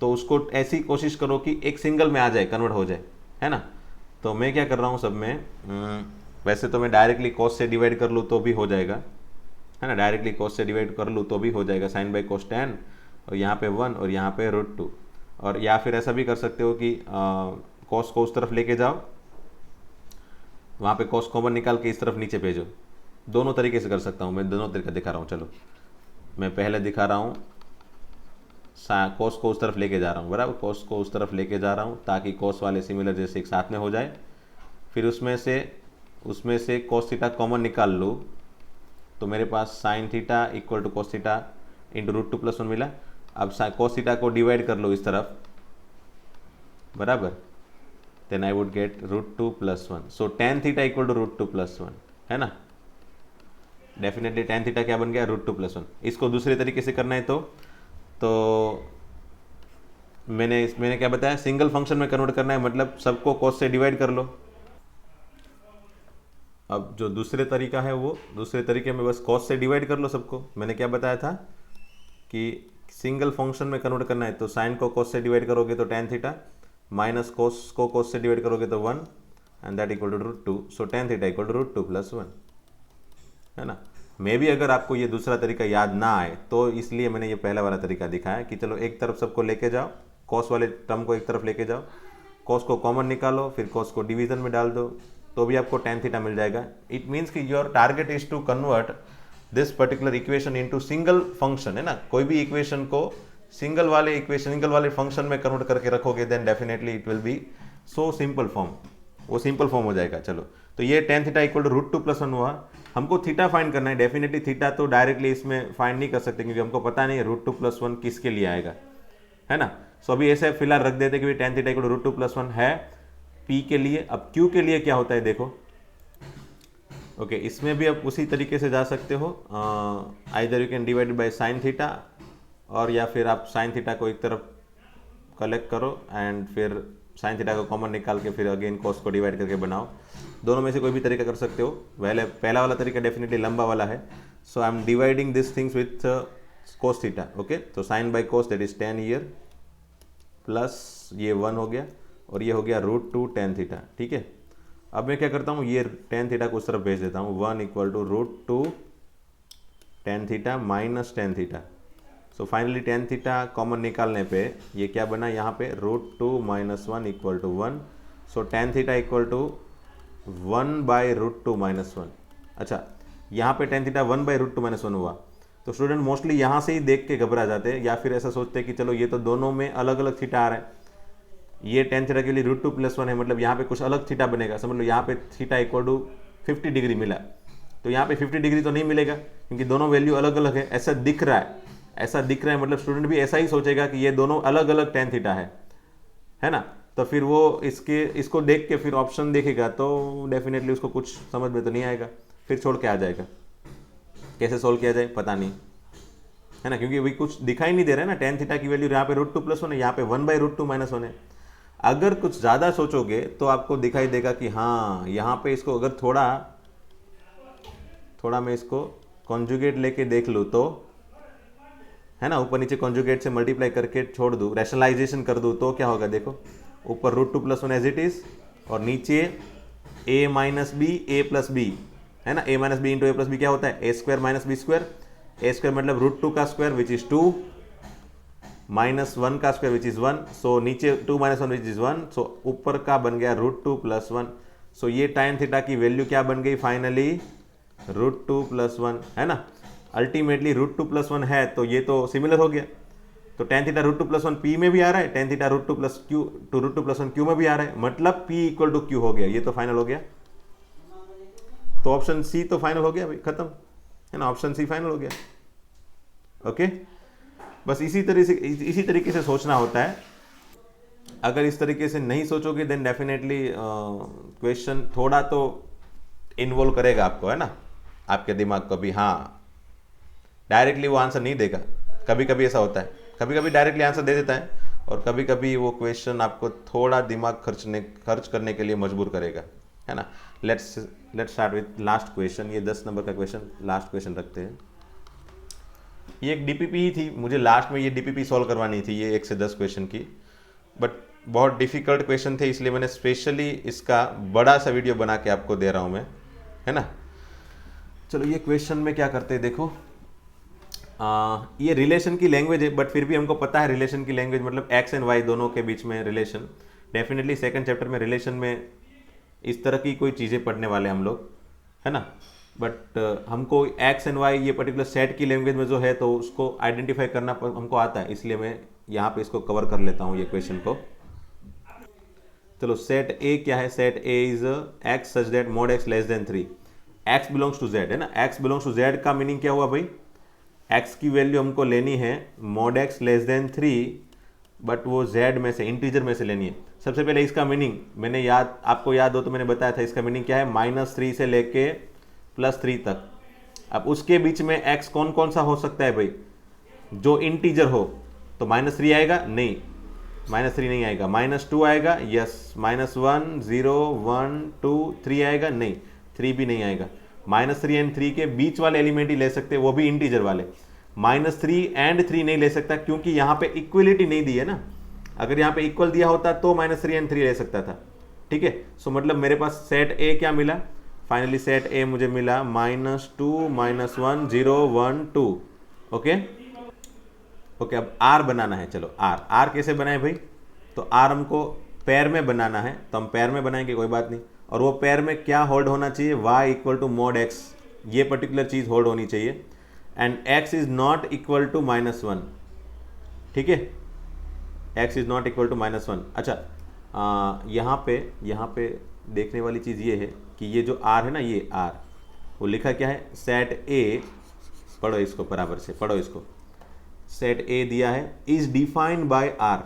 तो उसको ऐसी कोशिश करो कि एक सिंगल में आ जाए, कन्वर्ट हो जाए, है ना। तो मैं क्या कर रहा हूँ सब में, वैसे तो मैं डायरेक्टली कॉस से डिवाइड कर लूँ तो भी हो जाएगा, है ना, डायरेक्टली कॉस से डिवाइड कर लूँ तो भी हो जाएगा, साइन बाई कोस 10, और यहाँ पे 1 और यहाँ पे रूट 2। और या फिर ऐसा भी कर सकते हो कि कॉस को उस तरफ लेके जाओ, वहाँ पे कॉस कॉमन निकाल के इस तरफ नीचे भेजो। दोनों तरीके से कर सकता हूँ मैं, दोनों तरीका दिखा रहा हूँ। चलो मैं पहले दिखा रहा हूँ, कॉस को उस तरफ लेके जा रहा हूँ, बराबर, कॉस को उस तरफ लेके जा रहा हूँ ताकि कॉस वाले सिमिलर जैसे एक साथ में हो जाए। फिर उसमें से कॉस थीटा कॉमन निकाल लूँ तो मेरे पास sine theta equal to cos theta into root 2 + 1 मिला। अब कॉस थीटा को डिवाइड कर लो इस तरफ, बराबर, then I would get root 2 + 1। So tan theta equal to root 2 + 1, है ना। डेफिनेटली tan थीटा क्या बन गया? रूट 2 + 1। इसको दूसरे तरीके से करना है तो मैंने क्या बताया, सिंगल फंक्शन में कन्वर्ट करना है, मतलब सबको कॉस से डिवाइड कर लो। अब जो दूसरे तरीका है वो दूसरे तरीके में बस कॉस से डिवाइड कर लो सबको। मैंने क्या बताया था कि सिंगल फंक्शन में कन्वर्ट करना है, तो साइन को कॉस से डिवाइड करोगे तो tan थीटा, माइनस कॉस को कॉस से डिवाइड करोगे तो 1, and that equal to root 2। So tan theta equal to root 2 + 1, है ना। मे भी अगर आपको ये दूसरा तरीका याद ना आए तो इसलिए मैंने ये पहला वाला तरीका दिखाया कि चलो एक तरफ सबको लेके जाओ, कॉस वाले टर्म को एक तरफ लेके जाओ, कॉस को कॉमन निकालो, फिर कॉस को डिवीजन में डाल दो, तो भी आपको tan थीटा मिल जाएगा। इट मीन्स कि your target is to convert this particular equation into single function, है ना, कोई भी इक्वेशन को सिंगल वाले फंक्शन में कन्वर्ट करके रखोगे then definitely it will be so simple form, वो सिंपल फॉर्म हो जाएगा। चलो तो ये tan थीटा इक्वल टू √2 + 1 हुआ। हमको थीटा फाइंड करना है। डेफिनेटली थीटा तो डायरेक्टली इसमें फाइंड नहीं कर सकते क्योंकि हमको पता नहीं है √2 + 1 किसके लिए आएगा, है ना। सो अभी ऐसे फिलहाल रख देते कि tan थीटा इक्वल टू √2 + 1 है P के लिए। अब Q के लिए क्या होता है देखो, ओके इसमें भी आप उसी तरीके से जा सकते हो, either you can divide by sine theta, और या फिर आप साइन थीटा को एक तरफ कलेक्ट करो एंड फिर साइन थीटा को कॉमन निकाल के फिर अगेन कॉस को डिवाइड करके बनाओ। दोनों में से कोई भी तरीका कर सकते हो। पहला वाला तरीका डेफिनेटली लंबा वाला है। So I am dividing this things with cos theta, okay. तो sine by cos that is tan ईयर प्लस ये 1 हो गया और ये हो गया √2 tan थीटा, ठीक है। अब मैं क्या करता हूँ, ये tan थीटा को उस तरफ भेज देता हूँ, 1 = √2 tan theta minus tan theta. So finally tan theta common निकालने पे ये क्या बना यहाँ पे √2 - 1 = 1। So tan theta equal to 1/√2 - 1। अच्छा यहाँ पे tan थीटा 1/√2 - 1 हुआ। तो स्टूडेंट मोस्टली यहाँ से ही देख के घबरा जाते हैं या फिर ऐसा सोचते हैं कि चलो ये तो दोनों में अलग अलग थीटा आ रहा है, ये tan थीटा के लिए √2 + 1 है, मतलब यहाँ पे कुछ अलग थीटा बनेगा। समझ लो यहाँ पे थीटा इक्वल टू 50 डिग्री मिला, तो यहाँ पे 50 डिग्री तो नहीं मिलेगा क्योंकि दोनों वैल्यू अलग अलग है। ऐसा दिख रहा है, मतलब स्टूडेंट भी ऐसा ही सोचेगा कि ये दोनों अलग अलग tan थीटा है ना। तो फिर वो इसको देख के फिर ऑप्शन देखेगा तो डेफिनेटली उसको कुछ समझ में तो नहीं आएगा, फिर छोड़ के आ जाएगा। कैसे सोल्व किया जाए पता नहीं, है ना, क्योंकि वही कुछ दिखाई नहीं दे रहा है ना। tan थीटा की वैल्यू यहाँ पे √2 + 1 है, यहाँ पे 1/√2 - 1 है। अगर कुछ ज़्यादा सोचोगे तो आपको दिखाई देगा कि हाँ यहाँ पे इसको अगर थोड़ा मैं इसको कॉन्जुगेट लेके देख लूँ तो, है ना, ऊपर नीचे कॉन्जुगेट से मल्टीप्लाई करके छोड़ दूँ, रैशनलाइजेशन कर दूँ तो क्या होगा देखो, ऊपर √2 + 1 एज इट इज़ और नीचे a - b a + b, है ना। a - b × a + b क्या होता है, a² - b²। a² मतलब √2 का स्क्वायर विच इज़ 2 माइनस 1 का स्क्वायर विच इज़ 1। सो नीचे 2 - 1 विच इज़ 1। सो ऊपर का बन गया √2 + 1। सो ये tan थीटा की वैल्यू क्या बन गई फाइनली, √2 + 1, है ना। अल्टीमेटली √2 + 1 है तो ये तो सिमिलर हो गया। तो tan थीटा √2 + 1 P में भी आ रहा है, tan थीटा √2 + 1 Q में भी आ रहा है, मतलब P = Q हो गया। ये तो फाइनल हो गया। तो ऑप्शन सी तो फाइनल हो गया भाई, खत्म, है ना, ऑप्शन सी फाइनल हो गया। ओके, बस इसी तरीके से सोचना होता है। अगर इस तरीके से नहीं सोचोगे देन डेफिनेटली क्वेश्चन थोड़ा तो इन्वॉल्व करेगा आपको, है ना, आपके दिमाग को भी। हाँ डायरेक्टली वो आंसर नहीं देगा, कभी कभी ऐसा होता है, कभी कभी डायरेक्टली आंसर दे देता है और कभी कभी वो क्वेश्चन आपको थोड़ा दिमाग खर्च करने के लिए मजबूर करेगा, है ना। Let's start with last question. ये 10 नंबर का क्वेश्चन, लास्ट क्वेश्चन रखते हैं। ये एक डीपीपी ही थी, मुझे लास्ट में ये डीपीपी सॉल्व करवानी थी, ये 1 से 10 क्वेश्चन की, बट बहुत डिफिकल्ट क्वेश्चन थे इसलिए मैंने स्पेशली इसका बड़ा सा वीडियो बना के आपको दे रहा हूँ मैं, है ना। चलो ये क्वेश्चन में क्या करते हैं देखो, ये रिलेशन की लैंग्वेज है बट फिर भी हमको पता है रिलेशन की लैंग्वेज मतलब एक्स एंड वाई दोनों के बीच में रिलेशन। डेफिनेटली सेकंड चैप्टर में रिलेशन में इस तरह की कोई चीज़ें पढ़ने वाले हम लोग, है ना। बट हमको एक्स एंड वाई ये पर्टिकुलर सेट की लैंग्वेज में जो है तो उसको आइडेंटिफाई करना हमको आता है, इसलिए मैं यहाँ पे इसको कवर कर लेता हूँ ये क्वेश्चन को। चलो सेट ए क्या है, set A is x such that mod x less than 3, x belongs to Z, है ना। एक्स बिलोंग्स टू जेड का मीनिंग क्या हुआ भाई, एक्स की वैल्यू हमको लेनी है mod x less than 3, but वो जेड में से इंटीजर में से लेनी है। सबसे पहले इसका मीनिंग मैंने आपको याद हो तो मैंने बताया था, इसका मीनिंग क्या है, -3 से लेके +3 तक। अब उसके बीच में x कौन कौन सा हो सकता है भाई, जो इंटीजर हो, तो -3 आएगा, नहीं -3 नहीं आएगा, -2 आएगा, यस, -1 0 1 2 3 आएगा, नहीं 3 भी नहीं आएगा। -3 एंड 3 के बीच वाले एलिमेंट ही ले सकते हैं, वो भी इंटीजर वाले। -3 एंड 3 नहीं ले सकता क्योंकि यहाँ पे इक्वलिटी नहीं दी है ना। अगर यहाँ पे इक्वल दिया होता तो -3 एंड 3 ले सकता था, ठीक है। सो मतलब मेरे पास सेट ए क्या मिला, फाइनली सेट ए मुझे मिला -2 -1 0 1 2, ओके। ओके अब आर बनाना है, चलो आर कैसे बनाए भाई, तो आर हमको पैर में बनाना है तो हम पैर में बनाएंगे, कोई बात नहीं। और वो पैर में क्या होल्ड होना चाहिए, y = mod x ये पर्टिकुलर चीज़ होल्ड होनी चाहिए, and x is not equal to -1, ठीक है, x is not equal to -1। अच्छा, यहाँ पे देखने वाली चीज़ ये है कि ये जो r है ना, ये r वो लिखा क्या है, सेट a, पढ़ो इसको बराबर से, पढ़ो इसको, सेट a दिया है इज डिफाइंड बाय r,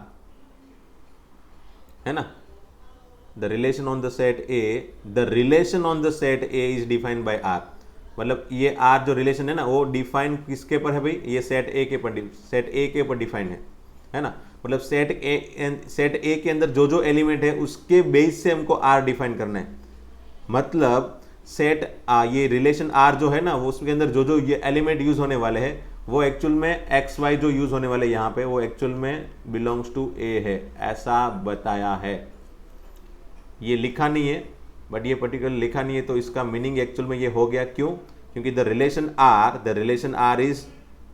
है ना, the relation on the set a, the relation on the set a is defined by r। मतलब ये r जो रिलेशन है ना, वो डिफाइन किसके पर है भाई, ये सेट a के पर, सेट a के ऊपर डिफाइन है ना। मतलब सेट a के अंदर जो जो एलिमेंट है उसके बेस से हमको r डिफाइन करना है। मतलब सेट ये रिलेशन r जो है ना, वो उसके अंदर जो जो ये एलिमेंट यूज होने वाले हैं वो एक्चुअल में एक्स वाई जो यूज होने वाले यहाँ पे वो एक्चुअल में बिलोंग्स टू ए है, ऐसा बताया है। ये लिखा नहीं है, बट ये पर्टिकुलर लिखा नहीं है, तो इसका मीनिंग एक्चुअल में ये हो गया। क्यों? क्योंकि the relation R is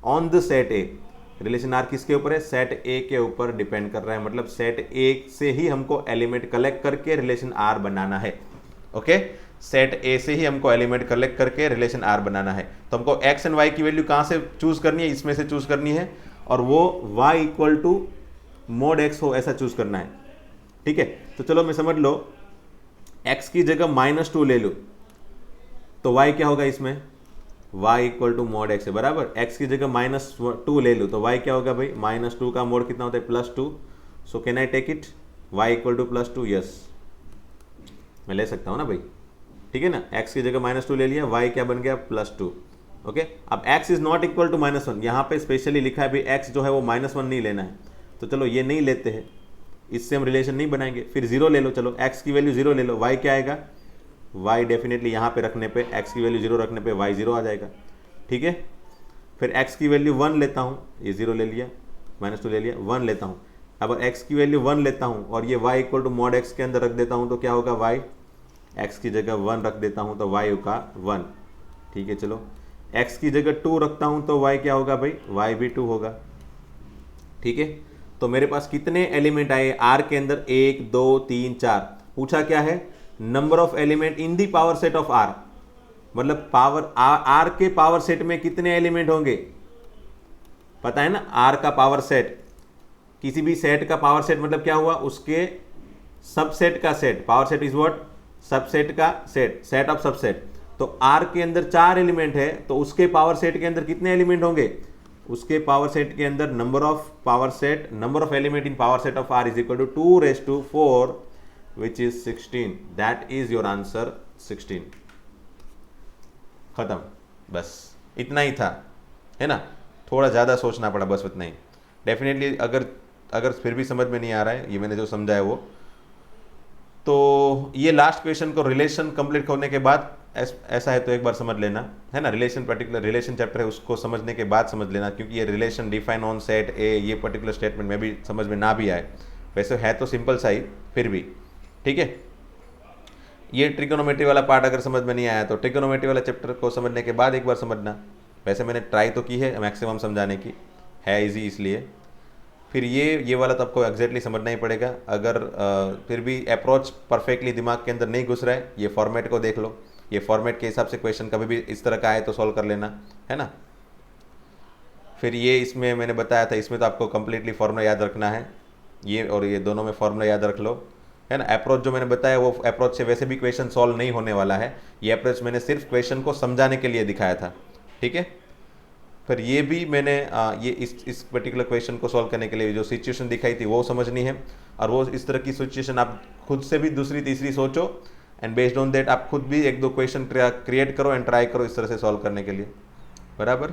on the set A. Relation R किसके ऊपर है? सेट ए के ऊपर डिपेंड कर रहा है। मतलब सेट ए से ही हमको एलिमेंट कलेक्ट करके रिलेशन आर बनाना है। ओके, सेट ए से ही हमको एलिमेंट कलेक्ट करके रिलेशन आर बनाना है। तो हमको एक्स एंड वाई की वैल्यू कहाँ से चूज करनी है? इसमें से चूज करनी है, और वो y equal to mod x हो ऐसा चूज करना है। ठीक है, तो चलो मैं समझ लो, x की जगह -2 ले लूँ तो y क्या होगा इसमें? y equal to mod x है, बराबर। x की जगह -2 ले लूँ तो y क्या होगा भाई? -2 का मोड कितना होता है? +2। So can I take it y equal to +2? Yes, मैं ले सकता हूँ ना भाई, ठीक है ना। x की जगह -2 ले लिया, y क्या बन गया? +2। ओके, अब x is not equal to -1, यहाँ पे स्पेशली लिखा है भाई x जो है वो -1 नहीं लेना है, तो चलो ये नहीं लेते हैं, इससे हम रिलेशन नहीं बनाएंगे। फिर 0 ले लो, चलो x की वैल्यू 0 ले लो, y क्या आएगा? y डेफिनेटली यहाँ पे रखने पे, x की वैल्यू 0 रखने पे y 0 आ जाएगा। ठीक है, फिर x की वैल्यू 1 लेता हूँ, ये 0 ले लिया, -2 ले लिया, 1 लेता हूँ। अब x की वैल्यू 1 लेता हूँ और ये y equal to mod x के अंदर रख देता हूँ, तो क्या होगा? y, x की जगह 1 रख देता हूँ तो y होगा 1। ठीक है, चलो x की जगह 2 रखता हूँ तो y क्या होगा भाई? y भी 2 होगा। ठीक है, तो मेरे पास कितने एलिमेंट आए आर के अंदर? 1 2 3 4। पूछा क्या है? Number of element in the power set of R. मतलब पावर आर के पावर सेट में कितने एलिमेंट होंगे? पता है ना, आर का पावर सेट, किसी भी सेट का पावर सेट मतलब क्या हुआ? उसके सबसेट का set. Power set is what? Subset का सेट, सेट ऑफ सबसेट। तो आर के अंदर 4 एलिमेंट है, तो उसके पावर सेट के अंदर कितने एलिमेंट होंगे? उसके पावर सेट के अंदर number of element in power set of R is equal to 2⁴, which is 16। That is your answer, 16। खत्म, बस इतना ही था, है ना। थोड़ा ज़्यादा सोचना पड़ा, बस उतना ही। डेफिनेटली अगर फिर भी समझ में नहीं आ रहा है ये मैंने जो समझाया वो, तो ये लास्ट क्वेश्चन को रिलेशन कंप्लीट होने के बाद ऐसा है तो एक बार समझ लेना, है ना। पर्टिकुलर रिलेशन चैप्टर है, उसको समझने के बाद समझ लेना, क्योंकि ये रिलेशन डिफाइन ऑन सेट ए, ये पर्टिकुलर स्टेटमेंट में भी समझ में ना भी आए, वैसे है तो सिंपल सा ही फिर भी। ठीक है, ये ट्रिगोनोमेट्री वाला पार्ट अगर समझ में नहीं आया तो ट्रिगोनोमेट्री वाला चैप्टर को समझने के बाद एक बार समझना। वैसे मैंने ट्राई तो की है मैक्सिमम समझाने की, है ईजी इसलिए। फिर ये वाला तो आपको एग्जैक्टली समझना ही पड़ेगा। अगर फिर भी अप्रोच परफेक्टली दिमाग के अंदर नहीं घुस रहा है, ये फॉर्मेट को देख लो, ये फॉर्मेट के हिसाब से क्वेश्चन कभी भी इस तरह का आए तो सॉल्व कर लेना, है ना। फिर ये इसमें मैंने बताया था, इसमें तो आपको कंप्लीटली फॉर्मूला याद रखना है, ये और ये दोनों में फॉर्मूला याद रख लो, है ना। अप्रोच जो मैंने बताया वो अप्रोच से वैसे भी क्वेश्चन सॉल्व नहीं होने वाला है, ये अप्रोच मैंने सिर्फ क्वेश्चन को समझाने के लिए दिखाया था। ठीक है, फिर ये भी मैंने ये इस पर्टिकुलर क्वेश्चन को सॉल्व करने के लिए जो सिचुएशन दिखाई थी वो समझनी है, और वो इस तरह की सिचुएशन आप खुद से भी दूसरी तीसरी सोचो, एंड बेस्ड ऑन दैट आप खुद भी 1-2 क्वेश्चन क्रिएट करो एंड ट्राई करो इस तरह से सॉल्व करने के लिए, बराबर।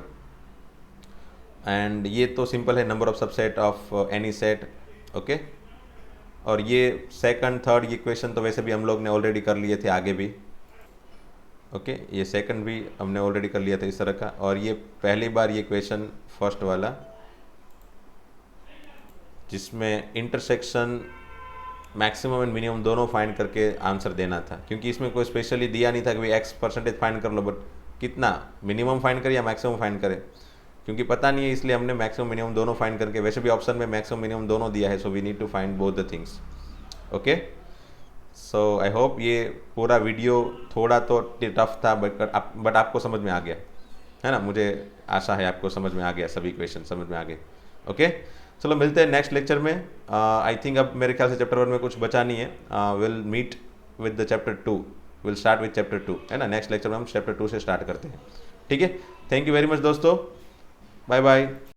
एंड ये तो सिंपल है, number of subset of any set. Okay, और ये सेकंड थर्ड ये क्वेश्चन तो वैसे भी हम लोग ने ऑलरेडी कर लिए थे आगे भी। ओके, ये सेकंड भी हमने ऑलरेडी कर लिया था इस तरह का, और ये पहली बार ये क्वेश्चन फर्स्ट वाला जिसमें इंटरसेक्शन मैक्सिमम एंड मिनिमम दोनों फाइंड करके आंसर देना था, क्योंकि इसमें कोई स्पेशली दिया नहीं था कि भाई x% फाइंड कर लो, बट कितना मिनिमम फाइंड करे या मैक्सिमम फाइंड करे, क्योंकि पता नहीं है, इसलिए हमने मैक्सिमम मिनिमम दोनों फाइंड करके, वैसे भी ऑप्शन में मैक्सिमम मिनिमम दोनों दिया है, so we need to find both the things. Okay, so I hope ये पूरा वीडियो थोड़ा तो टफ था, बट आपको समझ में आ गया है ना। मुझे आशा है आपको समझ में आ गया, सभी क्वेश्चन समझ में आ गए। ओके, चलो मिलते हैं नेक्स्ट लेक्चर में। आई थिंक अब मेरे ख्याल से चैप्टर 1 में कुछ बचा नहीं है। Will meet with the chapter 2, will start with chapter 2, है ना। नेक्स्ट लेक्चर में हम चैप्टर 2 से स्टार्ट करते हैं। ठीक है, थैंक यू वेरी मच दोस्तों, बाय बाय।